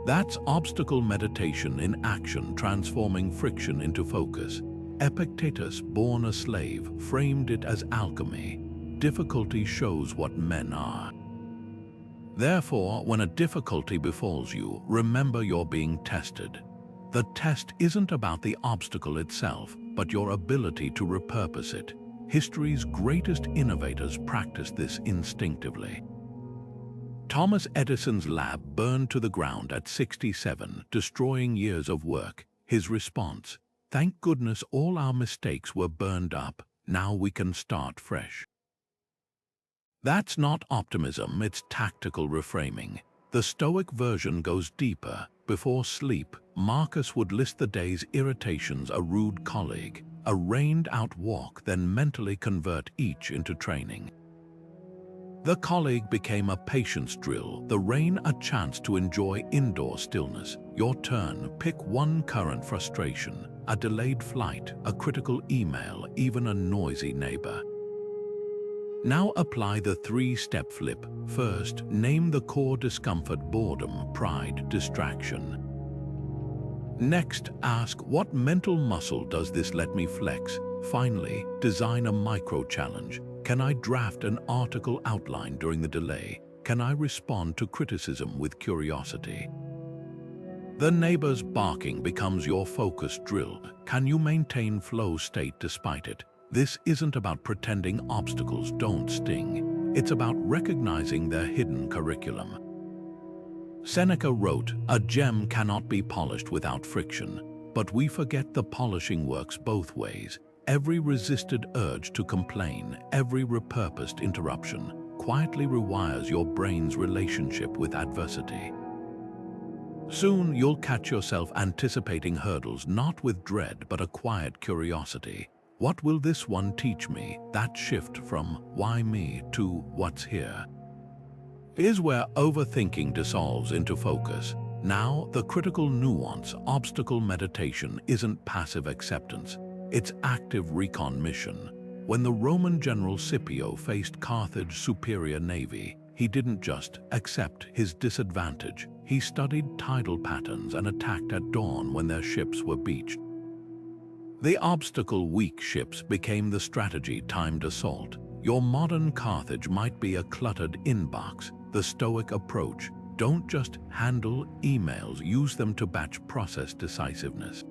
That's obstacle meditation in action, transforming friction into focus. Epictetus, born a slave, framed it as alchemy. Difficulty shows what men are. Therefore, when a difficulty befalls you, remember you're being tested. The test isn't about the obstacle itself, but your ability to repurpose it. History's greatest innovators practiced this instinctively. Thomas Edison's lab burned to the ground at 67, destroying years of work. His response: "Thank goodness all our mistakes were burned up. Now we can start fresh." That's not optimism, it's tactical reframing. The Stoic version goes deeper. Before sleep, Marcus would list the day's irritations, a rude colleague, a rained-out walk, then mentally convert each into training. The colleague became a patience drill, the rain a chance to enjoy indoor stillness. Your turn, pick one current frustration, a delayed flight, a critical email, even a noisy neighbor. Now apply the three-step flip. First, name the core discomfort: boredom, pride, distraction. Next, ask, what mental muscle does this let me flex? Finally, design a micro-challenge. Can I draft an article outline during the delay? Can I respond to criticism with curiosity? The neighbor's barking becomes your focus drill. Can you maintain flow state despite it? This isn't about pretending obstacles don't sting. It's about recognizing their hidden curriculum. Seneca wrote, "A gem cannot be polished without friction," but we forget the polishing works both ways. Every resisted urge to complain, every repurposed interruption, quietly rewires your brain's relationship with adversity. Soon you'll catch yourself anticipating hurdles not with dread but a quiet curiosity. What will this one teach me? That shift from "why me" to "what's here" is where overthinking dissolves into focus. Now, the critical nuance: obstacle meditation isn't passive acceptance, it's active recon mission. When the Roman general Scipio faced Carthage's superior navy, he didn't just accept his disadvantage. He studied tidal patterns and attacked at dawn when their ships were beached. The obstacle-weak ships became the strategy-timed assault. Your modern Carthage might be a cluttered inbox. The Stoic approach: don't just handle emails, use them to batch process decisiveness.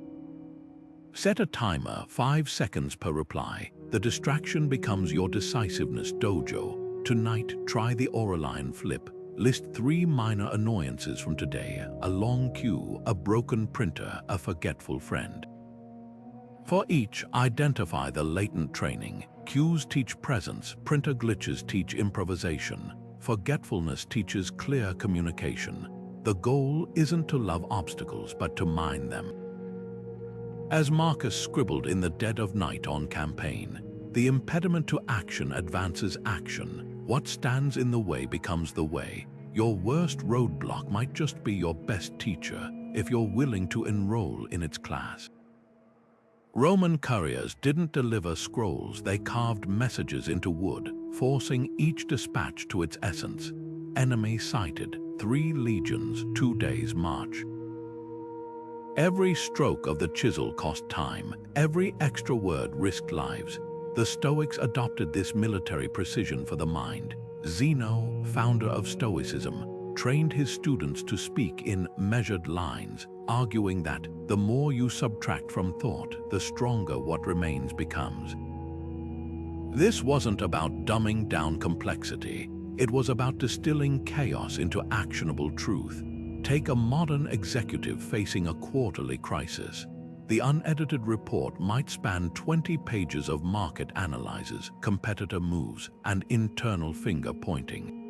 Set a timer, 5 seconds per reply. The distraction becomes your decisiveness dojo. Tonight, try the Aurelian flip. List 3 minor annoyances from today: a long queue, a broken printer, a forgetful friend. For each, identify the latent training. Cues teach presence, printer glitches teach improvisation, forgetfulness teaches clear communication. The goal isn't to love obstacles, but to mine them. As Marcus scribbled in the dead of night on campaign, the impediment to action advances action. What stands in the way becomes the way. Your worst roadblock might just be your best teacher if you're willing to enroll in its class. Roman couriers didn't deliver scrolls, they carved messages into wood, forcing each dispatch to its essence. Enemy sighted, 3 legions, 2 days' march. Every stroke of the chisel cost time, every extra word risked lives. The Stoics adopted this military precision for the mind. Zeno, founder of Stoicism, trained his students to speak in measured lines, arguing that the more you subtract from thought, the stronger what remains becomes. This wasn't about dumbing down complexity. It was about distilling chaos into actionable truth. Take a modern executive facing a quarterly crisis. The unedited report might span 20 pages of market analyses, competitor moves, and internal finger-pointing.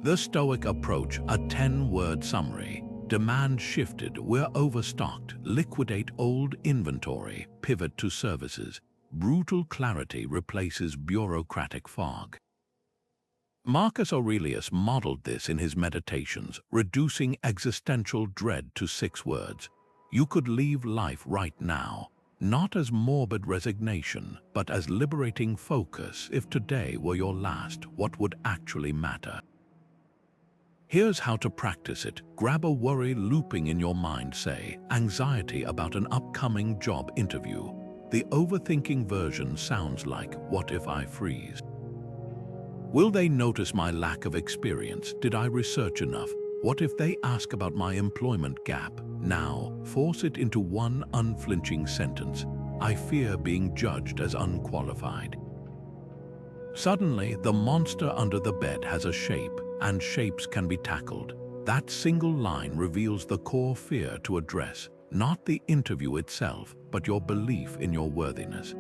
The Stoic approach, a 10-word summary. Demand shifted, we're overstocked, liquidate old inventory, pivot to services. Brutal clarity replaces bureaucratic fog. Marcus Aurelius modeled this in his Meditations, reducing existential dread to 6 words. You could leave life right now, not as morbid resignation, but as liberating focus. If today were your last, what would actually matter? Here's how to practice it. Grab a worry looping in your mind, say, anxiety about an upcoming job interview. The overthinking version sounds like, what if I freeze? Will they notice my lack of experience? Did I research enough? What if they ask about my employment gap? Now, force it into one unflinching sentence. I fear being judged as unqualified. Suddenly, the monster under the bed has a shape, and shapes can be tackled. That single line reveals the core fear to address, not the interview itself, but your belief in your worthiness.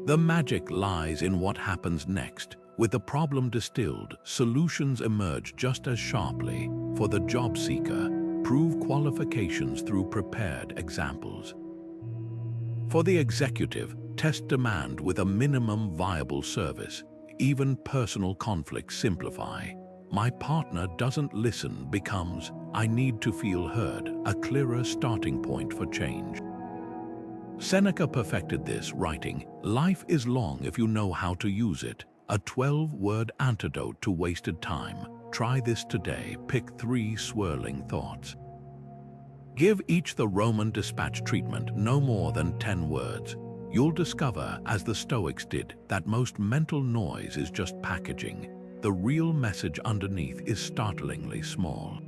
The magic lies in what happens next. With the problem distilled, solutions emerge just as sharply. For the job seeker, prove qualifications through prepared examples. For the executive, test demand with a minimum viable service. Even personal conflicts simplify. My partner doesn't listen becomes, I need to feel heard, a clearer starting point for change. Seneca perfected this, writing, "Life is long if you know how to use it. A 12-word antidote to wasted time. Try this today. Pick 3 swirling thoughts. Give each the Roman dispatch treatment, no more than 10 words. You'll discover, as the Stoics did, that most mental noise is just packaging. The real message underneath is startlingly small."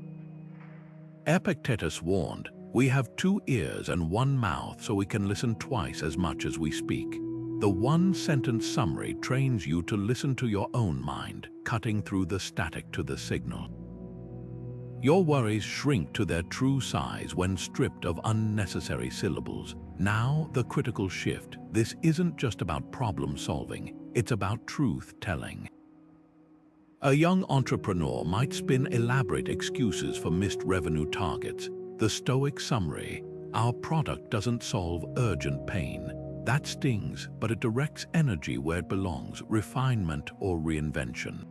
Epictetus warned, "We have 2 ears and 1 mouth so we can listen twice as much as we speak." The one-sentence summary trains you to listen to your own mind, cutting through the static to the signal. Your worries shrink to their true size when stripped of unnecessary syllables. Now, the critical shift. This isn't just about problem solving, it's about truth-telling. A young entrepreneur might spin elaborate excuses for missed revenue targets. The Stoic summary: our product doesn't solve urgent pain. That stings, but it directs energy where it belongs, refinement or reinvention.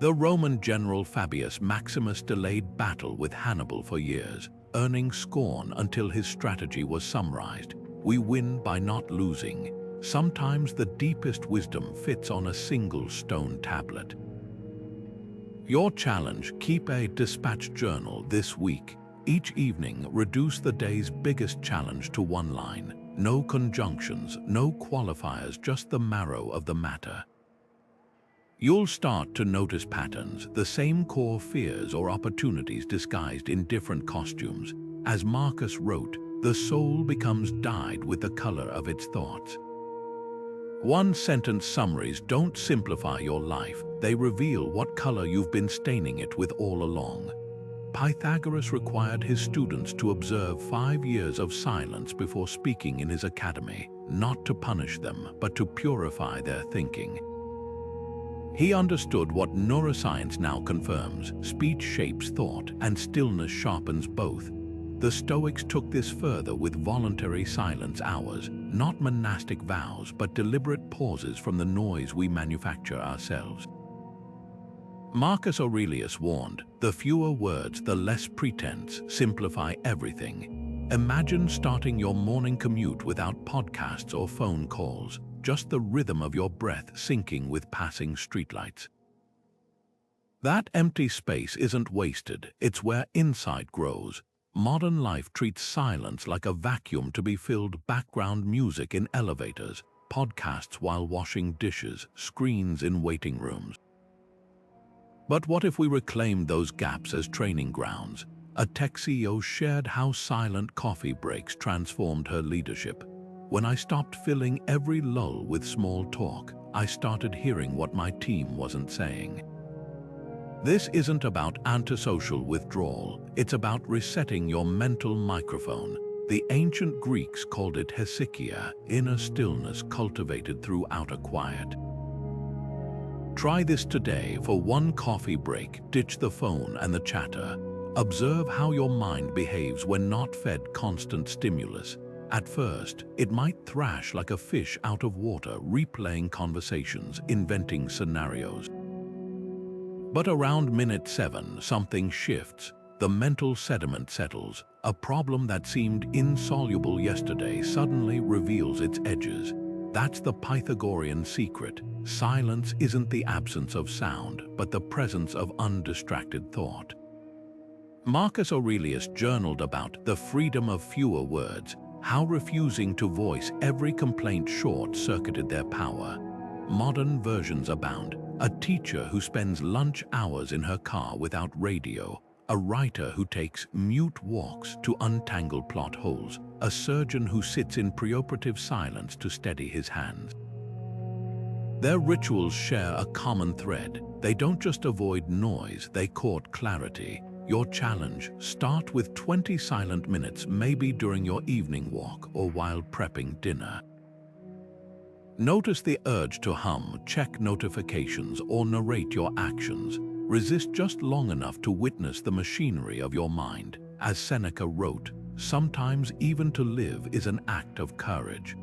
The Roman general Fabius Maximus delayed battle with Hannibal for years, earning scorn until his strategy was summarized. We win by not losing. Sometimes the deepest wisdom fits on a single stone tablet. Your challenge: keep a dispatch journal this week. Each evening, reduce the day's biggest challenge to 1 line. No conjunctions, no qualifiers, just the marrow of the matter. You'll start to notice patterns, the same core fears or opportunities disguised in different costumes. As Marcus wrote, the soul becomes dyed with the color of its thoughts. One-sentence summaries don't simplify your life, they reveal what color you've been staining it with all along. Pythagoras required his students to observe 5 years of silence before speaking in his academy, not to punish them, but to purify their thinking. He understood what neuroscience now confirms: speech shapes thought, and stillness sharpens both. The Stoics took this further with voluntary silence hours, not monastic vows, but deliberate pauses from the noise we manufacture ourselves. Marcus Aurelius warned, "The fewer words, the less pretense, simplify everything." Imagine starting your morning commute without podcasts or phone calls, just the rhythm of your breath syncing with passing streetlights. That empty space isn't wasted, it's where insight grows. Modern life treats silence like a vacuum to be filled: background music in elevators, podcasts while washing dishes, screens in waiting rooms. But what if we reclaimed those gaps as training grounds? A tech CEO shared how silent coffee breaks transformed her leadership. "When I stopped filling every lull with small talk, I started hearing what my team wasn't saying." This isn't about antisocial withdrawal, it's about resetting your mental microphone. The ancient Greeks called it hesychia, inner stillness cultivated through outer quiet. Try this today. For 1 coffee break, ditch the phone and the chatter. Observe how your mind behaves when not fed constant stimulus. At first, it might thrash like a fish out of water, replaying conversations, inventing scenarios. But around minute 7, something shifts. The mental sediment settles. A problem that seemed insoluble yesterday suddenly reveals its edges. That's the Pythagorean secret. Silence isn't the absence of sound, but the presence of undistracted thought. Marcus Aurelius journaled about the freedom of fewer words, how refusing to voice every complaint short-circuited their power. Modern versions abound. A teacher who spends lunch hours in her car without radio, a writer who takes mute walks to untangle plot holes, a surgeon who sits in preoperative silence to steady his hands. Their rituals share a common thread. They don't just avoid noise, they court clarity. Your challenge: start with 20 silent minutes, maybe during your evening walk or while prepping dinner. Notice the urge to hum, check notifications, or narrate your actions. Resist just long enough to witness the machinery of your mind. As Seneca wrote, sometimes even to live is an act of courage.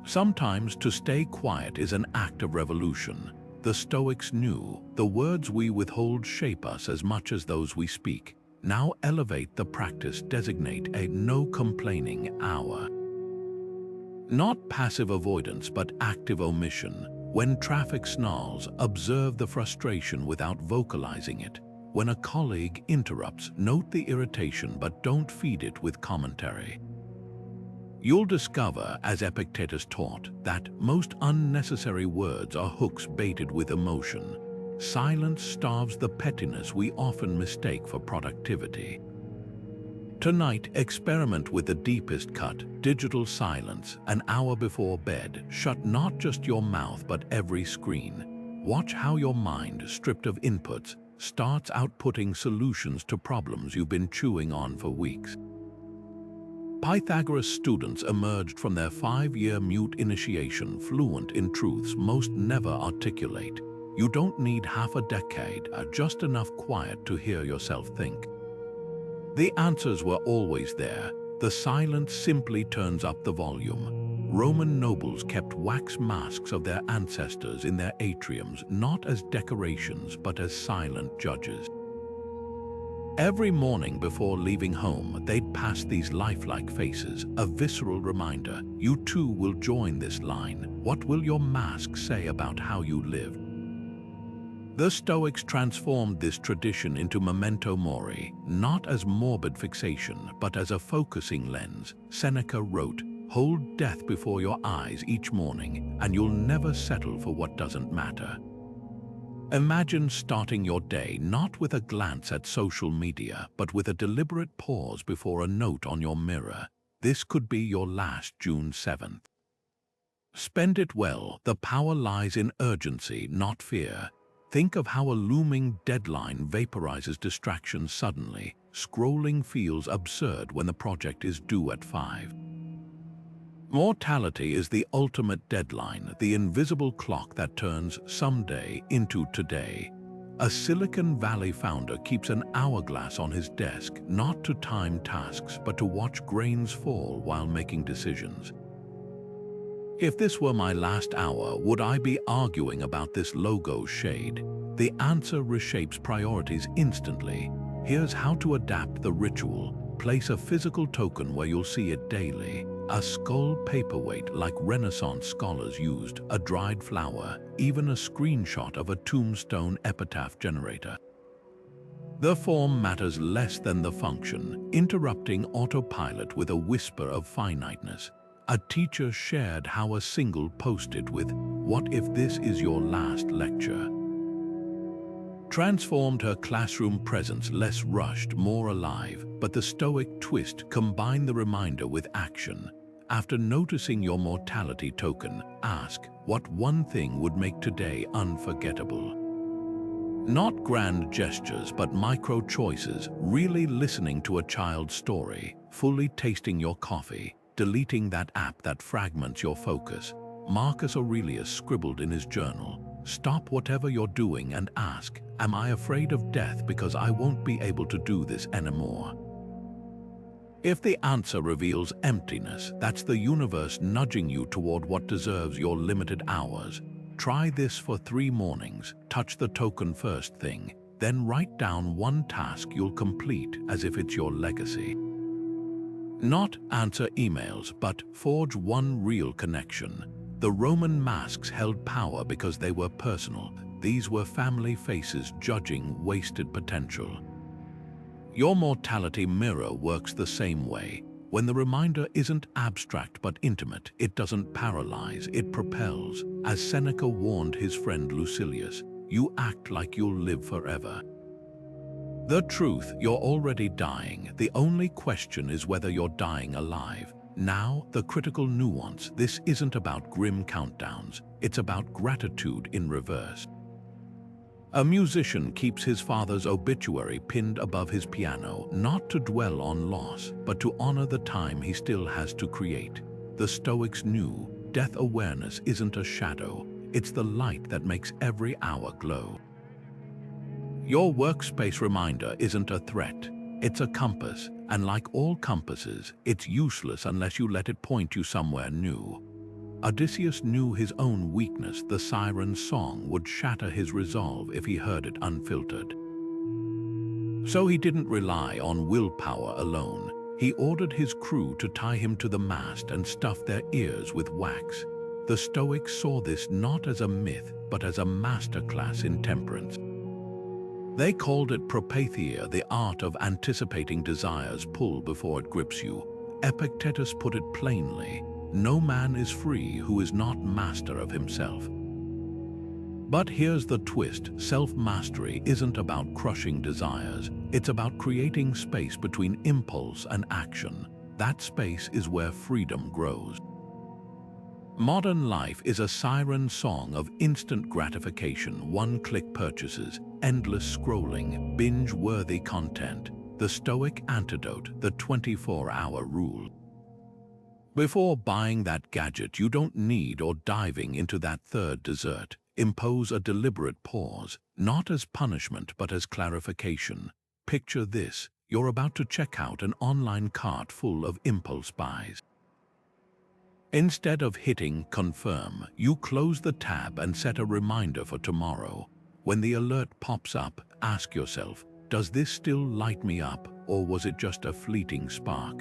Sometimes to stay quiet is an act of revolution. The Stoics knew the words we withhold shape us as much as those we speak. Now elevate the practice, designate a no-complaining hour. Not passive avoidance, but active omission. When traffic snarls, observe the frustration without vocalizing it. When a colleague interrupts, note the irritation but don't feed it with commentary. You'll discover, as Epictetus taught, that most unnecessary words are hooks baited with emotion. Silence starves the pettiness we often mistake for productivity. Tonight, experiment with the deepest cut, digital silence, an hour before bed. Shut not just your mouth but every screen. Watch how your mind, stripped of inputs, starts outputting solutions to problems you've been chewing on for weeks. Pythagoras' students emerged from their 5-year mute initiation fluent in truths most never articulate. You don't need half a decade, just enough quiet to hear yourself think. The answers were always there. The silence simply turns up the volume. Roman nobles kept wax masks of their ancestors in their atriums, not as decorations but as silent judges. Every morning before leaving home, they'd pass these lifelike faces, a visceral reminder: you too will join this line. What will your mask say about how you lived? The Stoics transformed this tradition into Memento Mori, not as morbid fixation, but as a focusing lens. Seneca wrote, "Hold death before your eyes each morning, and you'll never settle for what doesn't matter." Imagine starting your day not with a glance at social media, but with a deliberate pause before a note on your mirror. This could be your last June 7th. Spend it well. The power lies in urgency, not fear. Think of how a looming deadline vaporizes distractions suddenly. Scrolling feels absurd when the project is due at 5. Mortality is the ultimate deadline, the invisible clock that turns someday into today. A Silicon Valley founder keeps an hourglass on his desk, not to time tasks, but to watch grains fall while making decisions. If this were my last hour, would I be arguing about this logo shade? The answer reshapes priorities instantly. Here's how to adapt the ritual. Place a physical token where you'll see it daily. A skull paperweight like Renaissance scholars used, a dried flower, even a screenshot of a tombstone epitaph generator. The form matters less than the function, interrupting autopilot with a whisper of finiteness. A teacher shared how a single post-it with, "What if this is your last lecture?" transformed her classroom presence, less rushed, more alive. But the Stoic twist combined the reminder with action. After noticing your mortality token, ask, what one thing would make today unforgettable? Not grand gestures, but micro choices, really listening to a child's story, fully tasting your coffee, deleting that app that fragments your focus. Marcus Aurelius scribbled in his journal, "Stop whatever you're doing and ask, am I afraid of death because I won't be able to do this anymore?" If the answer reveals emptiness, that's the universe nudging you toward what deserves your limited hours. Try this for 3 mornings. Touch the token first thing, then write down one task you'll complete as if it's your legacy. Not answer emails, but forge one real connection. The Roman masks held power because they were personal. These were family faces judging wasted potential. Your mortality mirror works the same way. When the reminder isn't abstract but intimate, it doesn't paralyze, it propels. As Seneca warned his friend Lucilius, you act like you'll live forever. The truth, you're already dying. The only question is whether you're dying alive. Now, the critical nuance. This isn't about grim countdowns. It's about gratitude in reverse. A musician keeps his father's obituary pinned above his piano, not to dwell on loss, but to honor the time he still has to create. The Stoics knew death awareness isn't a shadow. It's the light that makes every hour glow. Your workspace reminder isn't a threat. It's a compass, and like all compasses, it's useless unless you let it point you somewhere new. Odysseus knew his own weakness. The siren's song would shatter his resolve if he heard it unfiltered. So he didn't rely on willpower alone. He ordered his crew to tie him to the mast and stuff their ears with wax. The Stoics saw this not as a myth, but as a masterclass in temperance. They called it propatheia, the art of anticipating desire's pull before it grips you. Epictetus put it plainly: no man is free who is not master of himself. But here's the twist: self-mastery isn't about crushing desires. It's about creating space between impulse and action. That space is where freedom grows. Modern life is a siren song of instant gratification, one-click purchases, endless scrolling, binge-worthy content. The Stoic antidote, the 24-hour rule. Before buying that gadget you don't need or diving into that third dessert, impose a deliberate pause, not as punishment but as clarification. Picture this: you're about to check out an online cart full of impulse buys. Instead of hitting confirm, you close the tab and set a reminder for tomorrow. When the alert pops up, ask yourself, does this still light me up, or was it just a fleeting spark?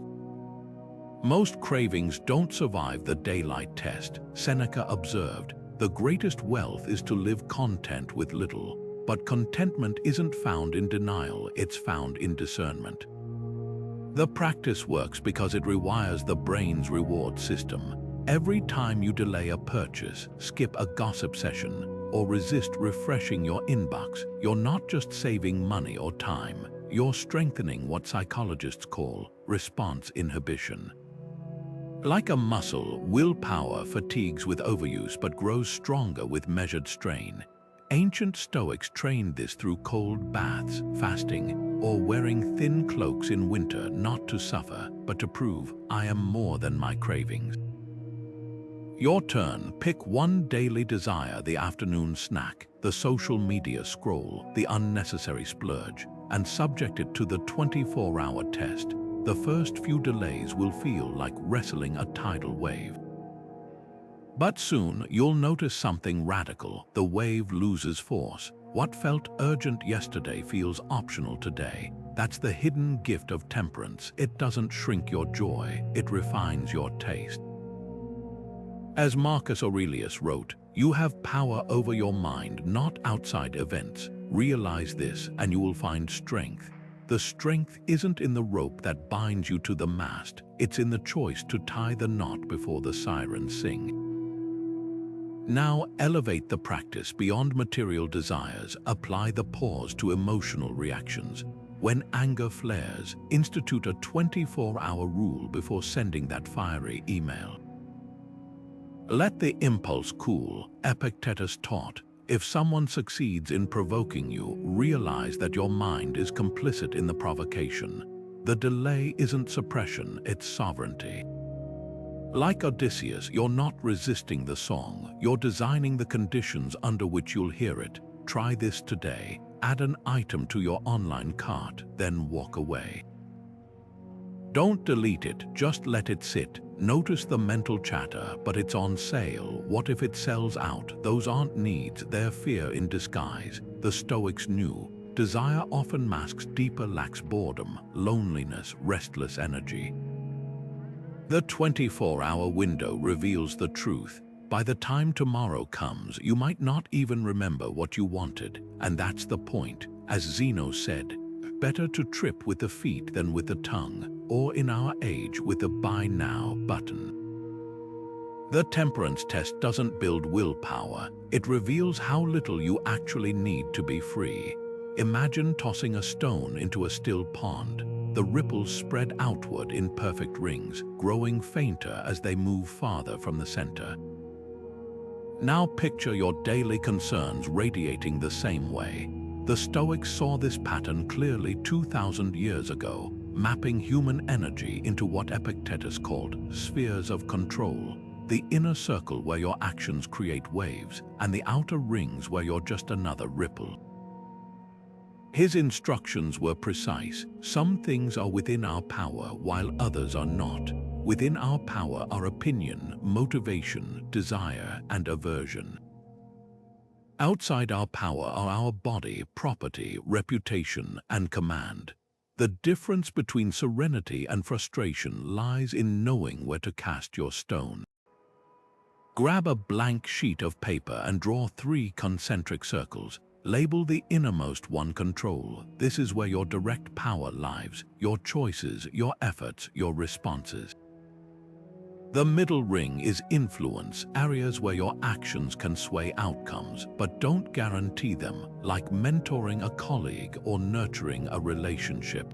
Most cravings don't survive the daylight test. Seneca observed, the greatest wealth is to live content with little. But contentment isn't found in denial, it's found in discernment. The practice works because it rewires the brain's reward system. Every time you delay a purchase, skip a gossip session, or resist refreshing your inbox, you're not just saving money or time, you're strengthening what psychologists call response inhibition. Like a muscle, willpower fatigues with overuse but grows stronger with measured strain. Ancient Stoics trained this through cold baths, fasting, or wearing thin cloaks in winter, not to suffer, but to prove, I am more than my cravings. Your turn. Pick one daily desire: the afternoon snack, the social media scroll, the unnecessary splurge, and subject it to the 24-hour test. The first few delays will feel like wrestling a tidal wave. But soon you'll notice something radical. The wave loses force. What felt urgent yesterday feels optional today. That's the hidden gift of temperance. It doesn't shrink your joy, it refines your taste. As Marcus Aurelius wrote, you have power over your mind, not outside events. Realize this and you will find strength. The strength isn't in the rope that binds you to the mast, it's in the choice to tie the knot before the sirens sing. Now elevate the practice beyond material desires. Apply the pause to emotional reactions. When anger flares, institute a 24-hour rule before sending that fiery email. Let the impulse cool. Epictetus taught, if someone succeeds in provoking you, realize that your mind is complicit in the provocation. The delay isn't suppression, it's sovereignty. Like Odysseus, you're not resisting the song, you're designing the conditions under which you'll hear it. Try this today. Add an item to your online cart, then walk away. Don't delete it, just let it sit. Notice the mental chatter, but it's on sale. What if it sells out? Those aren't needs, they're fear in disguise. The Stoics knew desire often masks deeper lacks: boredom, loneliness, restless energy. The 24-hour window reveals the truth. By the time tomorrow comes, you might not even remember what you wanted. And that's the point. As Zeno said, better to trip with the feet than with the tongue, or in our age with the buy now button. The temperance test doesn't build willpower, it reveals how little you actually need to be free. Imagine tossing a stone into a still pond. The ripples spread outward in perfect rings, growing fainter as they move farther from the center. Now picture your daily concerns radiating the same way. The Stoics saw this pattern clearly 2,000 years ago, mapping human energy into what Epictetus called spheres of control. The inner circle where your actions create waves, and the outer rings where you're just another ripple. His instructions were precise. Some things are within our power, while others are not. Within our power are opinion, motivation, desire, and aversion. Outside our power are our body, property, reputation, and command. The difference between serenity and frustration lies in knowing where to cast your stone. Grab a blank sheet of paper and draw 3 concentric circles. Label the innermost one control. This is where your direct power lies, your choices, your efforts, your responses. The middle ring is influence, areas where your actions can sway outcomes, but don't guarantee them, like mentoring a colleague or nurturing a relationship.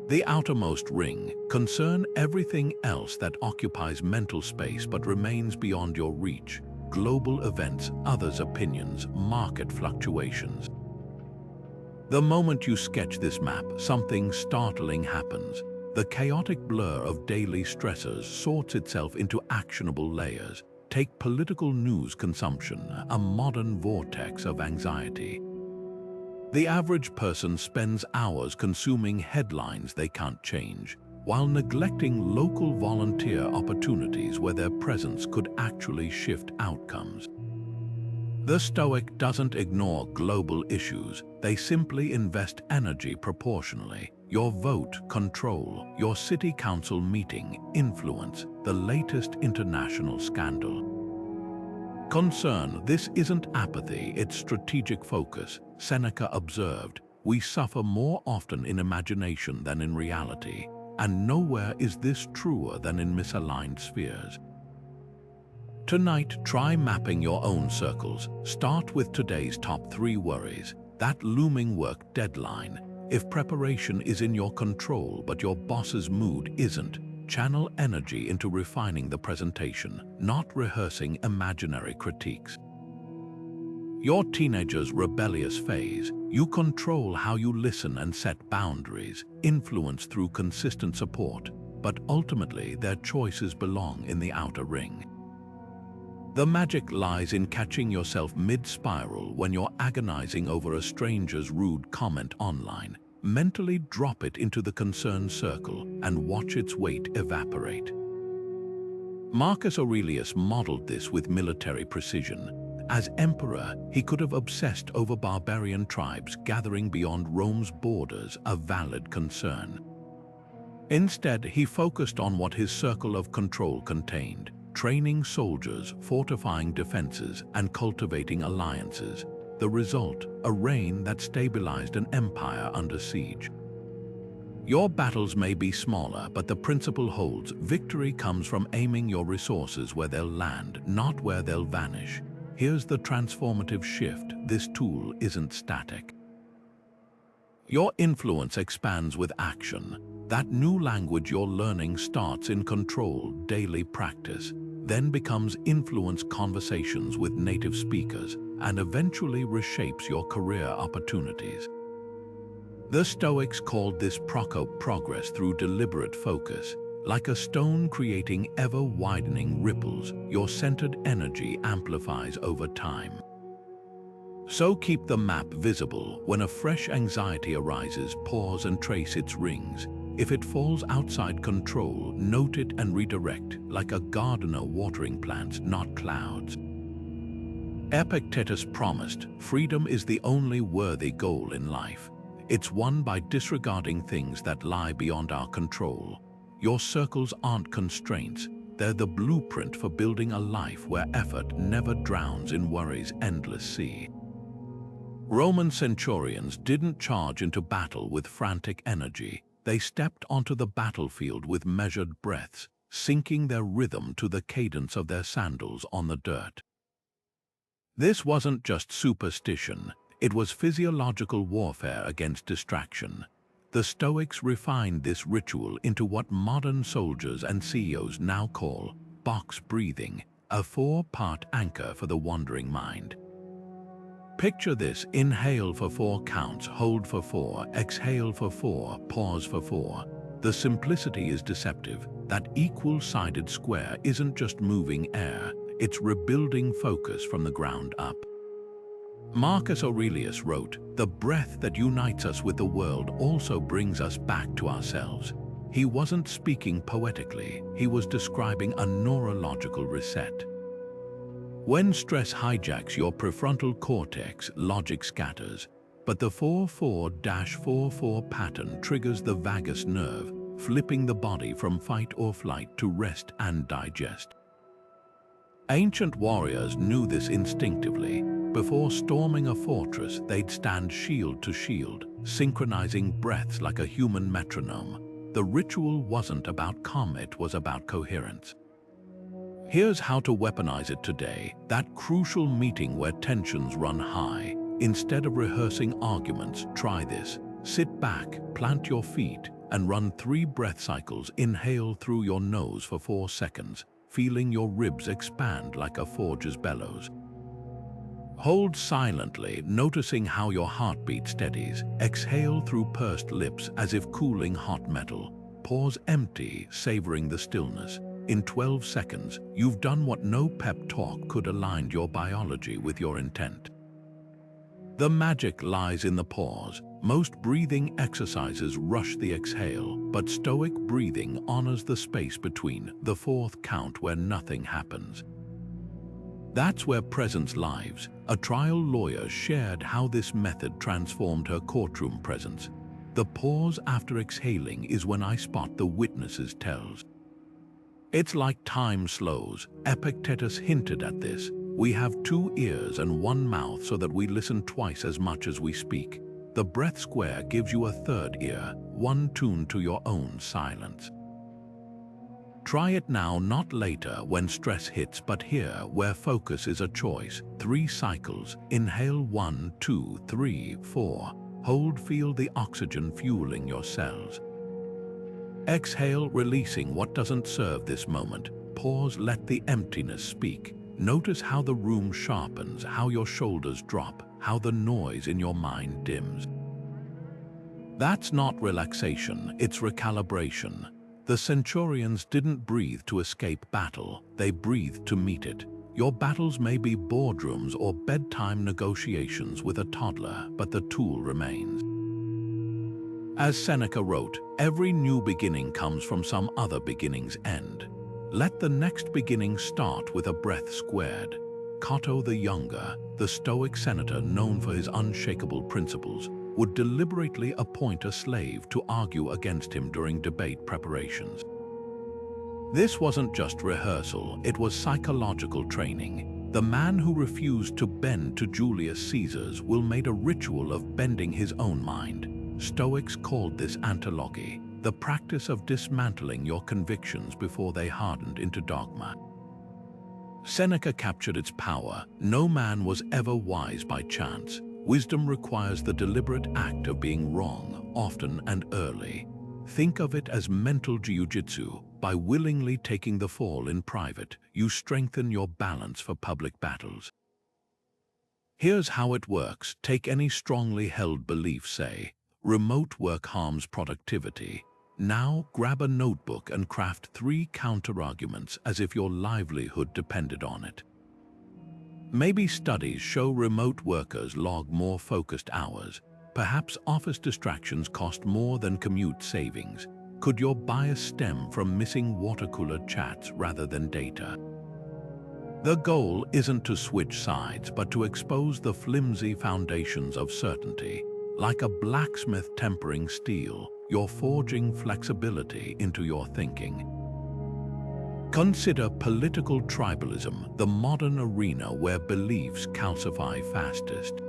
The outermost ring concern everything else that occupies mental space but remains beyond your reach. Global events, others' opinions, market fluctuations. The moment you sketch this map, something startling happens. The chaotic blur of daily stressors sorts itself into actionable layers. Take political news consumption, a modern vortex of anxiety. The average person spends hours consuming headlines they can't change, while neglecting local volunteer opportunities where their presence could actually shift outcomes. The Stoic doesn't ignore global issues, they simply invest energy proportionally. Your vote, control, your city council meeting, influence, the latest international scandal. Concern, this isn't apathy, it's strategic focus. Seneca observed, "We suffer more often in imagination than in reality, and nowhere is this truer than in misaligned spheres." Tonight, try mapping your own circles. Start with today's top 3 worries, that looming work deadline. If preparation is in your control but your boss's mood isn't, channel energy into refining the presentation, not rehearsing imaginary critiques. Your teenager's rebellious phase, you control how you listen and set boundaries, influence through consistent support, but ultimately their choices belong in the outer ring. The magic lies in catching yourself mid-spiral when you're agonizing over a stranger's rude comment online. Mentally drop it into the concern circle and watch its weight evaporate. Marcus Aurelius modeled this with military precision. As emperor, he could have obsessed over barbarian tribes gathering beyond Rome's borders, a valid concern. Instead, he focused on what his circle of control contained: training soldiers, fortifying defenses, and cultivating alliances. The result, a reign that stabilized an empire under siege. Your battles may be smaller, but the principle holds. Victory comes from aiming your resources where they'll land, not where they'll vanish. Here's the transformative shift: this tool isn't static. Your influence expands with action. That new language you're learning starts in controlled daily practice, then becomes influence conversations with native speakers, and eventually reshapes your career opportunities. The Stoics called this progress through deliberate focus. Like a stone creating ever-widening ripples, your centered energy amplifies over time. So keep the map visible. When a fresh anxiety arises, pause and trace its rings. If it falls outside control, note it and redirect, like a gardener watering plants, not clouds. Epictetus promised, freedom is the only worthy goal in life. It's won by disregarding things that lie beyond our control. Your circles aren't constraints, they're the blueprint for building a life where effort never drowns in worry's endless sea. Roman centurions didn't charge into battle with frantic energy. They stepped onto the battlefield with measured breaths, syncing their rhythm to the cadence of their sandals on the dirt. This wasn't just superstition, It was physiological warfare against distraction. The Stoics refined this ritual into what modern soldiers and CEOs now call box breathing, a 4-part anchor for the wandering mind. Picture this: inhale for 4 counts, hold for 4, exhale for 4, pause for 4. The simplicity is deceptive. That equal-sided square isn't just moving air, it's rebuilding focus from the ground up. Marcus Aurelius wrote, "The breath that unites us with the world also brings us back to ourselves." He wasn't speaking poetically, he was describing a neurological reset. When stress hijacks your prefrontal cortex, logic scatters, but the 4-4-4-4 pattern triggers the vagus nerve, flipping the body from fight or flight to rest and digest. Ancient warriors knew this instinctively. Before storming a fortress, they'd stand shield to shield, synchronizing breaths like a human metronome. The ritual wasn't about calm, it was about coherence. Here's how to weaponize it today: that crucial meeting where tensions run high. Instead of rehearsing arguments, try this. Sit back, plant your feet, and run 3 breath cycles. Inhale through your nose for 4 seconds, feeling your ribs expand like a forge's bellows. Hold silently, noticing how your heartbeat steadies. Exhale through pursed lips as if cooling hot metal. Pause empty, savoring the stillness. In 12 seconds, you've done what no pep talk could. Aligned your biology with your intent. The magic lies in the pause. Most breathing exercises rush the exhale, but Stoic breathing honors the space between, the 4th count where nothing happens. That's where presence lives. A trial lawyer shared how this method transformed her courtroom presence. "The pause after exhaling is when I spot the witnesses' tells." It's like time slows. Epictetus hinted at this. We have 2 ears and 1 mouth so that we listen twice as much as we speak. The breath square gives you a 3rd ear, one tuned to your own silence. Try it now, not later when stress hits, but here where focus is a choice. 3 cycles. Inhale 1, 2, 3, 4. Hold, feel the oxygen fueling your cells. Exhale, releasing what doesn't serve this moment. Pause, let the emptiness speak. Notice how the room sharpens, how your shoulders drop, how the noise in your mind dims. That's not relaxation, it's recalibration. The centurions didn't breathe to escape battle, they breathed to meet it. Your battles may be boardrooms or bedtime negotiations with a toddler, but the tool remains. As Seneca wrote, every new beginning comes from some other beginning's end. Let the next beginning start with a breath squared. Cato the Younger, the Stoic senator known for his unshakable principles, would deliberately appoint a slave to argue against him during debate preparations. This wasn't just rehearsal, it was psychological training. The man who refused to bend to Julius Caesar's will made a ritual of bending his own mind. Stoics called this antilogy, the practice of dismantling your convictions before they hardened into dogma. Seneca captured its power. No man was ever wise by chance. Wisdom requires the deliberate act of being wrong, often and early. Think of it as mental jiu-jitsu. By willingly taking the fall in private, you strengthen your balance for public battles. Here's how it works. Take any strongly held belief, say, remote work harms productivity. Now grab a notebook and craft 3 counterarguments as if your livelihood depended on it. Maybe studies show remote workers log more focused hours. Perhaps office distractions cost more than commute savings. Could your bias stem from missing water-cooler chats rather than data? The goal isn't to switch sides, but to expose the flimsy foundations of certainty. Like a blacksmith tempering steel, you're forging flexibility into your thinking. Consider political tribalism, the modern arena where beliefs calcify fastest.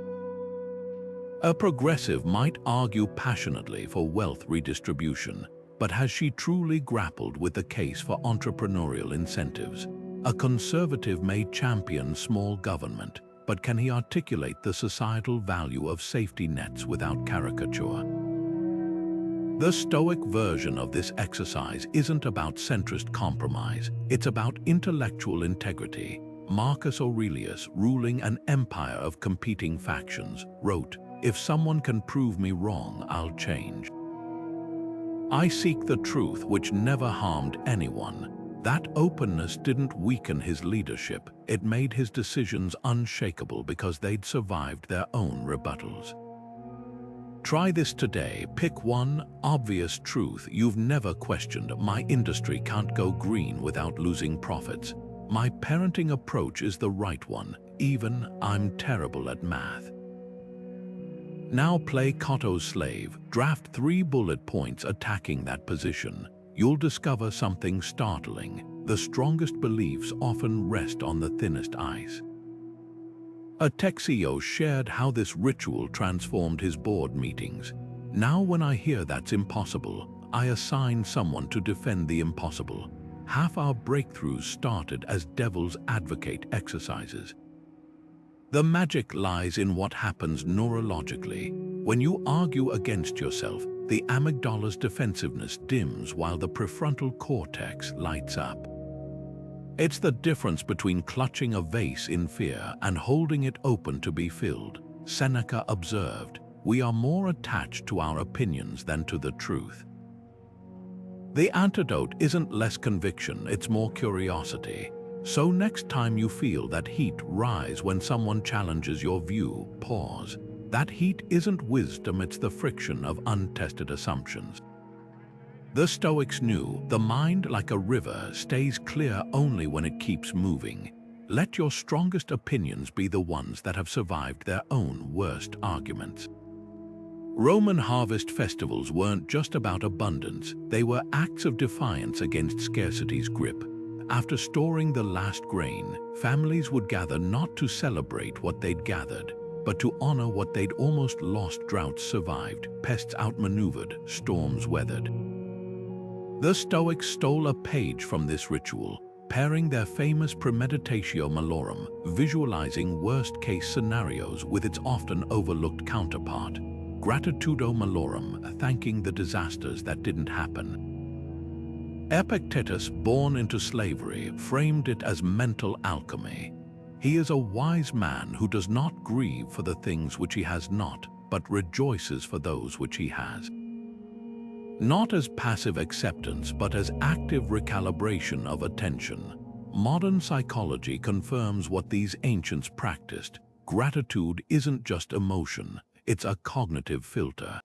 A progressive might argue passionately for wealth redistribution, but has she truly grappled with the case for entrepreneurial incentives? A conservative may champion small government, but can he articulate the societal value of safety nets without caricature? The Stoic version of this exercise isn't about centrist compromise, it's about intellectual integrity. Marcus Aurelius, ruling an empire of competing factions, wrote, "If someone can prove me wrong, I'll change. I seek the truth which never harmed anyone." That openness didn't weaken his leadership, it made his decisions unshakable because they'd survived their own rebuttals. Try this today. Pick one obvious truth you've never questioned. My industry can't go green without losing profits. My parenting approach is the right one, even I'm terrible at math. Now play Cotto's slave. Draft 3 bullet points attacking that position. You'll discover something startling. The strongest beliefs often rest on the thinnest ice. A tech CEO shared how this ritual transformed his board meetings. Now when I hear that's impossible, I assign someone to defend the impossible. Half our breakthroughs started as devil's advocate exercises. The magic lies in what happens neurologically. When you argue against yourself, the amygdala's defensiveness dims while the prefrontal cortex lights up. It's the difference between clutching a vase in fear and holding it open to be filled. Seneca observed, "We are more attached to our opinions than to the truth." The antidote isn't less conviction, it's more curiosity. So next time you feel that heat rise when someone challenges your view, pause. That heat isn't wisdom, it's the friction of untested assumptions. The Stoics knew the mind, like a river, stays clear only when it keeps moving. Let your strongest opinions be the ones that have survived their own worst arguments. Roman harvest festivals weren't just about abundance, they were acts of defiance against scarcity's grip. After storing the last grain, families would gather not to celebrate what they'd gathered, but to honor what they'd almost lost. Droughts survived, pests outmaneuvered, storms weathered. The Stoics stole a page from this ritual, pairing their famous Premeditatio malorum, visualizing worst-case scenarios, with its often overlooked counterpart, Gratitudo malorum, thanking the disasters that didn't happen. Epictetus, born into slavery, framed it as mental alchemy. He is a wise man who does not grieve for the things which he has not, but rejoices for those which he has. Not as passive acceptance, but as active recalibration of attention. Modern psychology confirms what these ancients practiced. Gratitude isn't just emotion, it's a cognitive filter.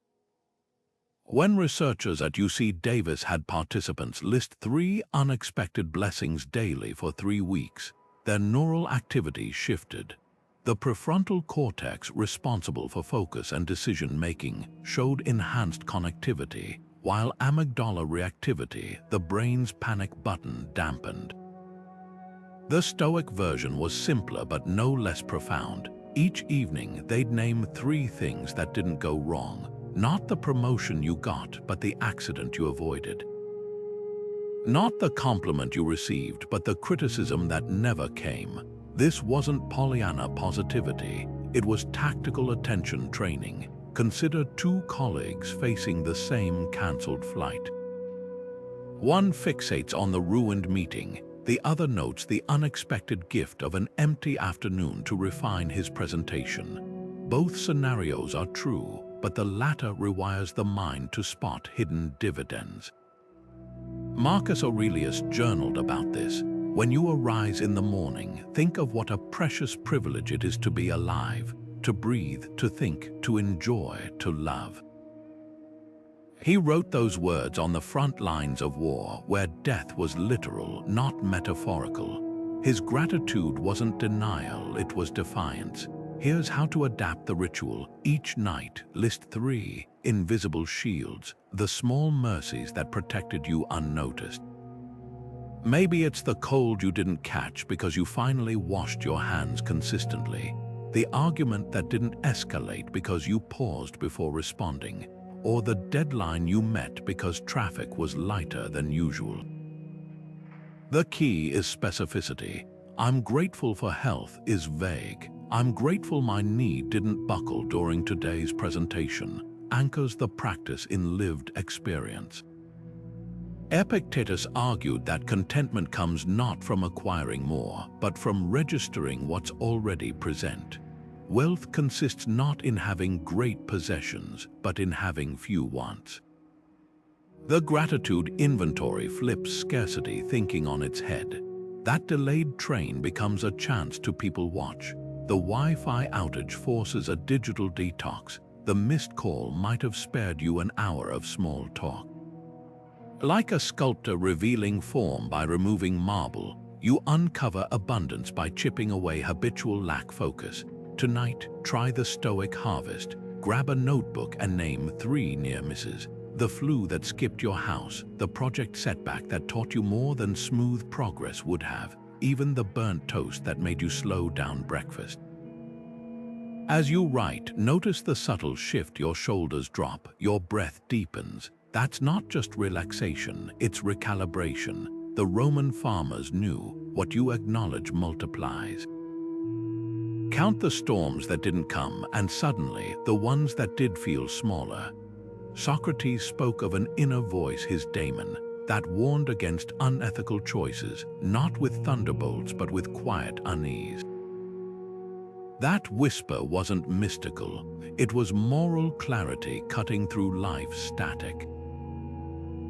When researchers at UC Davis had participants list 3 unexpected blessings daily for 3 weeks, their neural activity shifted. The prefrontal cortex, responsible for focus and decision-making, showed enhanced connectivity, while amygdala reactivity, the brain's panic button, dampened. The Stoic version was simpler but no less profound. Each evening, they'd name 3 things that didn't go wrong. Not the promotion you got, but the accident you avoided. Not the compliment you received, but the criticism that never came. This wasn't Pollyanna positivity, it was tactical attention training. Consider 2 colleagues facing the same cancelled flight. One fixates on the ruined meeting, the other notes the unexpected gift of an empty afternoon to refine his presentation. Both scenarios are true, but the latter rewires the mind to spot hidden dividends. Marcus Aurelius journaled about this. When you arise in the morning, think of what a precious privilege it is to be alive, to breathe, to think, to enjoy, to love. He wrote those words on the front lines of war, where death was literal, not metaphorical. His gratitude wasn't denial, it was defiance. Here's how to adapt the ritual. Each night, list 3 invisible shields, the small mercies that protected you unnoticed. Maybe it's the cold you didn't catch because you finally washed your hands consistently, the argument that didn't escalate because you paused before responding, or the deadline you met because traffic was lighter than usual. The key is specificity. I'm grateful for health is vague. "I'm grateful my knee didn't buckle during today's presentation," anchors the practice in lived experience. Epictetus argued that contentment comes not from acquiring more, but from registering what's already present. Wealth consists not in having great possessions, but in having few wants. The gratitude inventory flips scarcity thinking on its head. That delayed train becomes a chance to people watch. The Wi-Fi outage forces a digital detox. The missed call might have spared you an hour of small talk. Like a sculptor revealing form by removing marble, you uncover abundance by chipping away habitual lack focus. Tonight, try the Stoic harvest. Grab a notebook and name 3 near misses. The flu that skipped your house, the project setback that taught you more than smooth progress would have, even the burnt toast that made you slow down breakfast. As you write, notice the subtle shift. Your shoulders drop, your breath deepens. That's not just relaxation, it's recalibration. The Roman farmers knew what you acknowledge multiplies. Count the storms that didn't come, and suddenly, the ones that did feel smaller. Socrates spoke of an inner voice, his daemon, that warned against unethical choices, not with thunderbolts but with quiet unease. That whisper wasn't mystical, it was moral clarity cutting through life's static.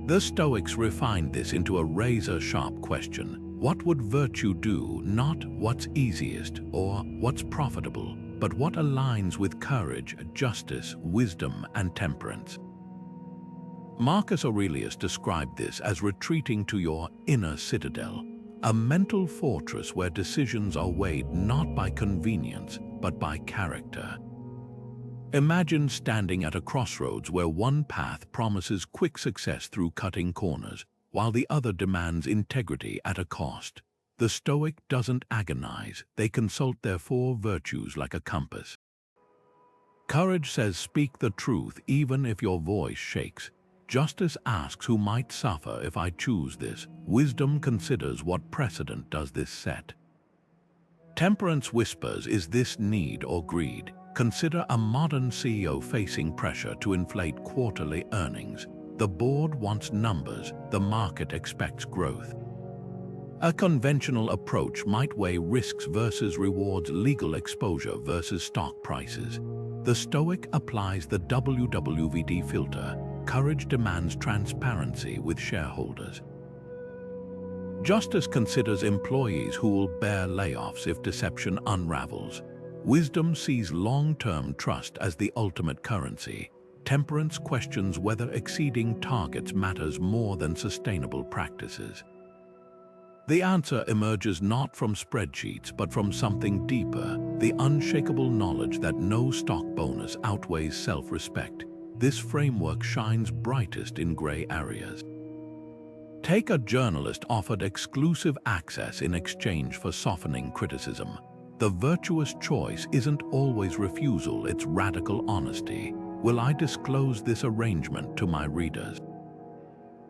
The Stoics refined this into a razor-sharp question. What would virtue do? Not what's easiest or what's profitable, but what aligns with courage, justice, wisdom, and temperance. Marcus Aurelius described this as retreating to your inner citadel, a mental fortress where decisions are weighed not by convenience, but by character. Imagine standing at a crossroads where one path promises quick success through cutting corners, while the other demands integrity at a cost. The Stoic doesn't agonize, they consult their 4 virtues like a compass. Courage says speak the truth even if your voice shakes. Justice asks who might suffer if I choose this. Wisdom considers what precedent does this set. Temperance whispers, is this need or greed? Consider a modern CEO facing pressure to inflate quarterly earnings. The board wants numbers, the market expects growth. A conventional approach might weigh risks versus rewards, legal exposure versus stock prices. The Stoic applies the WWVD filter. Courage demands transparency with shareholders. Justice considers employees who will bear layoffs if deception unravels. Wisdom sees long-term trust as the ultimate currency. Temperance questions whether exceeding targets matters more than sustainable practices. The answer emerges not from spreadsheets but from something deeper, the unshakable knowledge that no stock bonus outweighs self-respect. This framework shines brightest in gray areas. Take a journalist offered exclusive access in exchange for softening criticism. The virtuous choice isn't always refusal, it's radical honesty. Will I disclose this arrangement to my readers?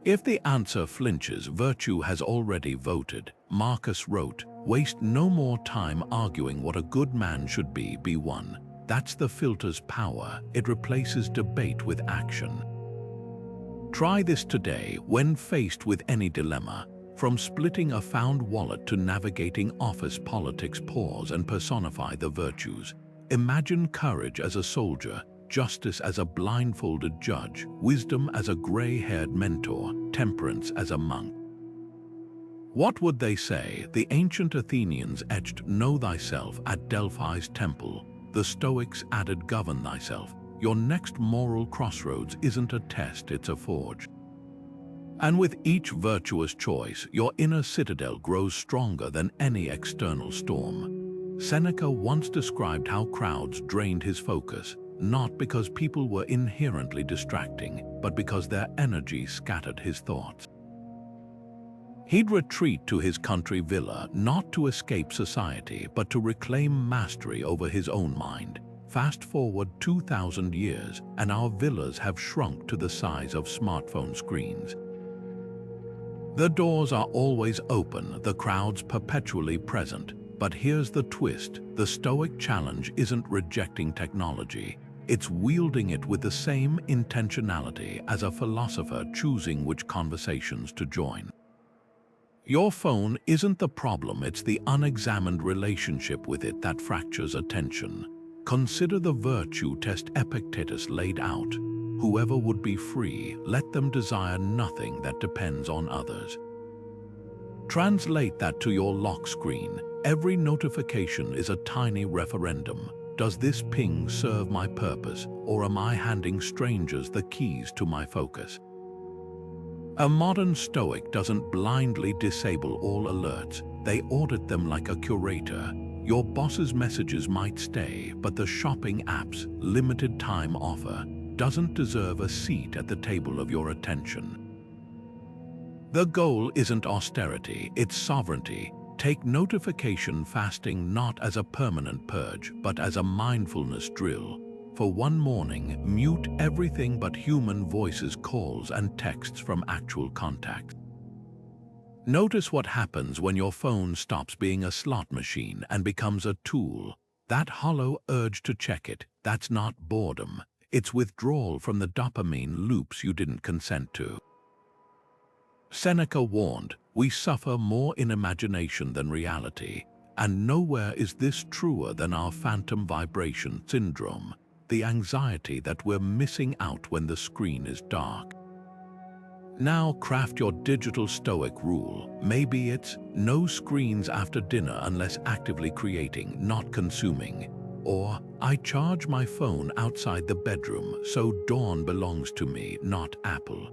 If the answer flinches, virtue has already voted. Marcus wrote, waste no more time arguing what a good man should be one. That's the filter's power. It replaces debate with action. Try this today when faced with any dilemma. From splitting a found wallet to navigating office politics, pause and personify the virtues. Imagine courage as a soldier, justice as a blindfolded judge, wisdom as a gray-haired mentor, temperance as a monk. What would they say? The ancient Athenians etched "Know thyself" at Delphi's temple. The Stoics added "Govern thyself." Your next moral crossroads isn't a test, it's a forge. And with each virtuous choice, your inner citadel grows stronger than any external storm. Seneca once described how crowds drained his focus, not because people were inherently distracting, but because their energy scattered his thoughts. He'd retreat to his country villa, not to escape society, but to reclaim mastery over his own mind. Fast forward 2,000 years, and our villas have shrunk to the size of smartphone screens. The doors are always open, the crowds perpetually present, But here's the twist: the Stoic challenge isn't rejecting technology, it's wielding it with the same intentionality as a philosopher choosing which conversations to join. Your phone isn't the problem, it's the unexamined relationship with it that fractures attention. Consider the virtue test Epictetus laid out. Whoever would be free, let them desire nothing that depends on others. Translate that to your lock screen. Every notification is a tiny referendum. Does this ping serve my purpose, or am I handing strangers the keys to my focus? A modern Stoic doesn't blindly disable all alerts. They audit them like a curator. Your boss's messages might stay, but the shopping app's limited time offer doesn't deserve a seat at the table of your attention. The goal isn't austerity, it's sovereignty. Take notification fasting not as a permanent purge, but as a mindfulness drill. For one morning, mute everything but human voices, calls, and texts from actual contacts. Notice what happens when your phone stops being a slot machine and becomes a tool. That hollow urge to check it, that's not boredom. It's withdrawal from the dopamine loops you didn't consent to. Seneca warned, "We suffer more in imagination than reality," and nowhere is this truer than our phantom vibration syndrome, the anxiety that we're missing out when the screen is dark. Now craft your digital Stoic rule. Maybe it's no screens after dinner unless actively creating, not consuming. Or, I charge my phone outside the bedroom, so dawn belongs to me, not Apple.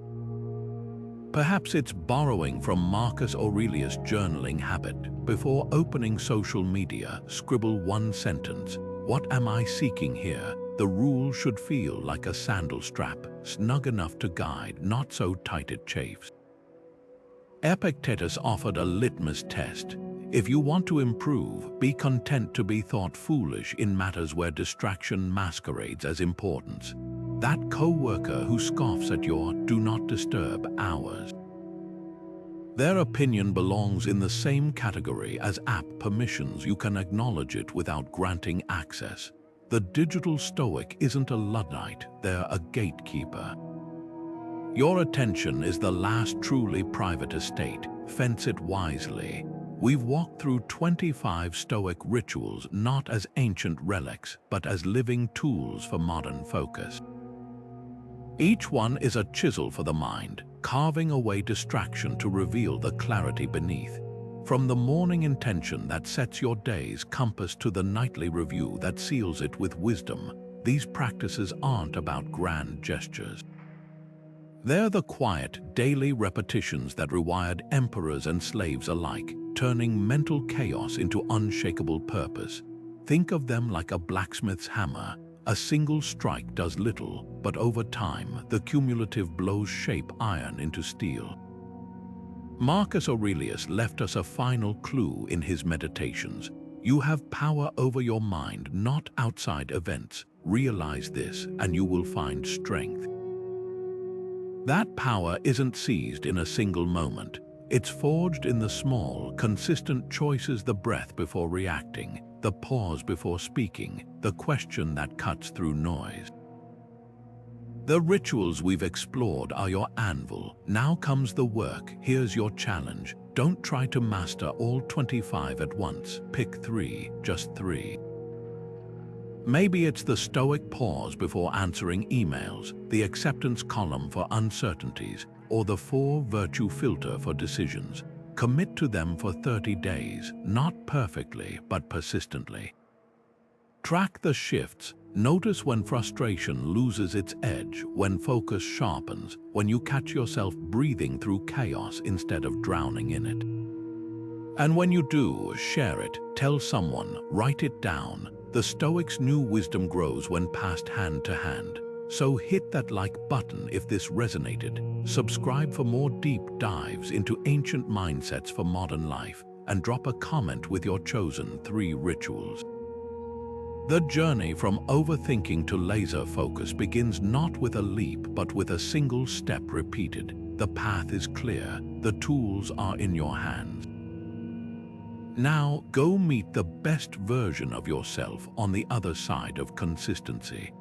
Perhaps it's borrowing from Marcus Aurelius' journaling habit. Before opening social media, scribble one sentence. What am I seeking here? The rule should feel like a sandal strap, snug enough to guide, not so tight it chafes. Epictetus offered a litmus test. If you want to improve, be content to be thought foolish in matters where distraction masquerades as importance. That co-worker who scoffs at your "do not disturb" hours. Their opinion belongs in the same category as app permissions. You can acknowledge it without granting access. The digital Stoic isn't a Luddite, they're a gatekeeper. Your attention is the last truly private estate. Fence it wisely. We've walked through 25 Stoic rituals not as ancient relics, but as living tools for modern focus. Each one is a chisel for the mind, carving away distraction to reveal the clarity beneath. From the morning intention that sets your day's compass to the nightly review that seals it with wisdom, these practices aren't about grand gestures. They're the quiet, daily repetitions that rewired emperors and slaves alike, turning mental chaos into unshakable purpose. Think of them like a blacksmith's hammer. A single strike does little, but over time, the cumulative blows shape iron into steel. Marcus Aurelius left us a final clue in his Meditations. You have power over your mind, not outside events. Realize this, and you will find strength. That power isn't seized in a single moment. It's forged in the small, consistent choices: the breath before reacting, the pause before speaking, the question that cuts through noise. The rituals we've explored are your anvil. Now comes the work. Here's your challenge. Don't try to master all 25 at once. Pick 3, just 3. Maybe it's the Stoic pause before answering emails, the acceptance column for uncertainties, or the 4 virtue filter for decisions. Commit to them for 30 days, not perfectly, but persistently. Track the shifts. Notice when frustration loses its edge, when focus sharpens, when you catch yourself breathing through chaos instead of drowning in it. And when you do, share it, tell someone, write it down. The Stoics' new wisdom grows when passed hand to hand. So hit that like button if this resonated. Subscribe for more deep dives into ancient mindsets for modern life, and drop a comment with your chosen 3 rituals. The journey from overthinking to laser focus begins not with a leap, but with a single step repeated. The path is clear, the tools are in your hands. Now go meet the best version of yourself on the other side of consistency.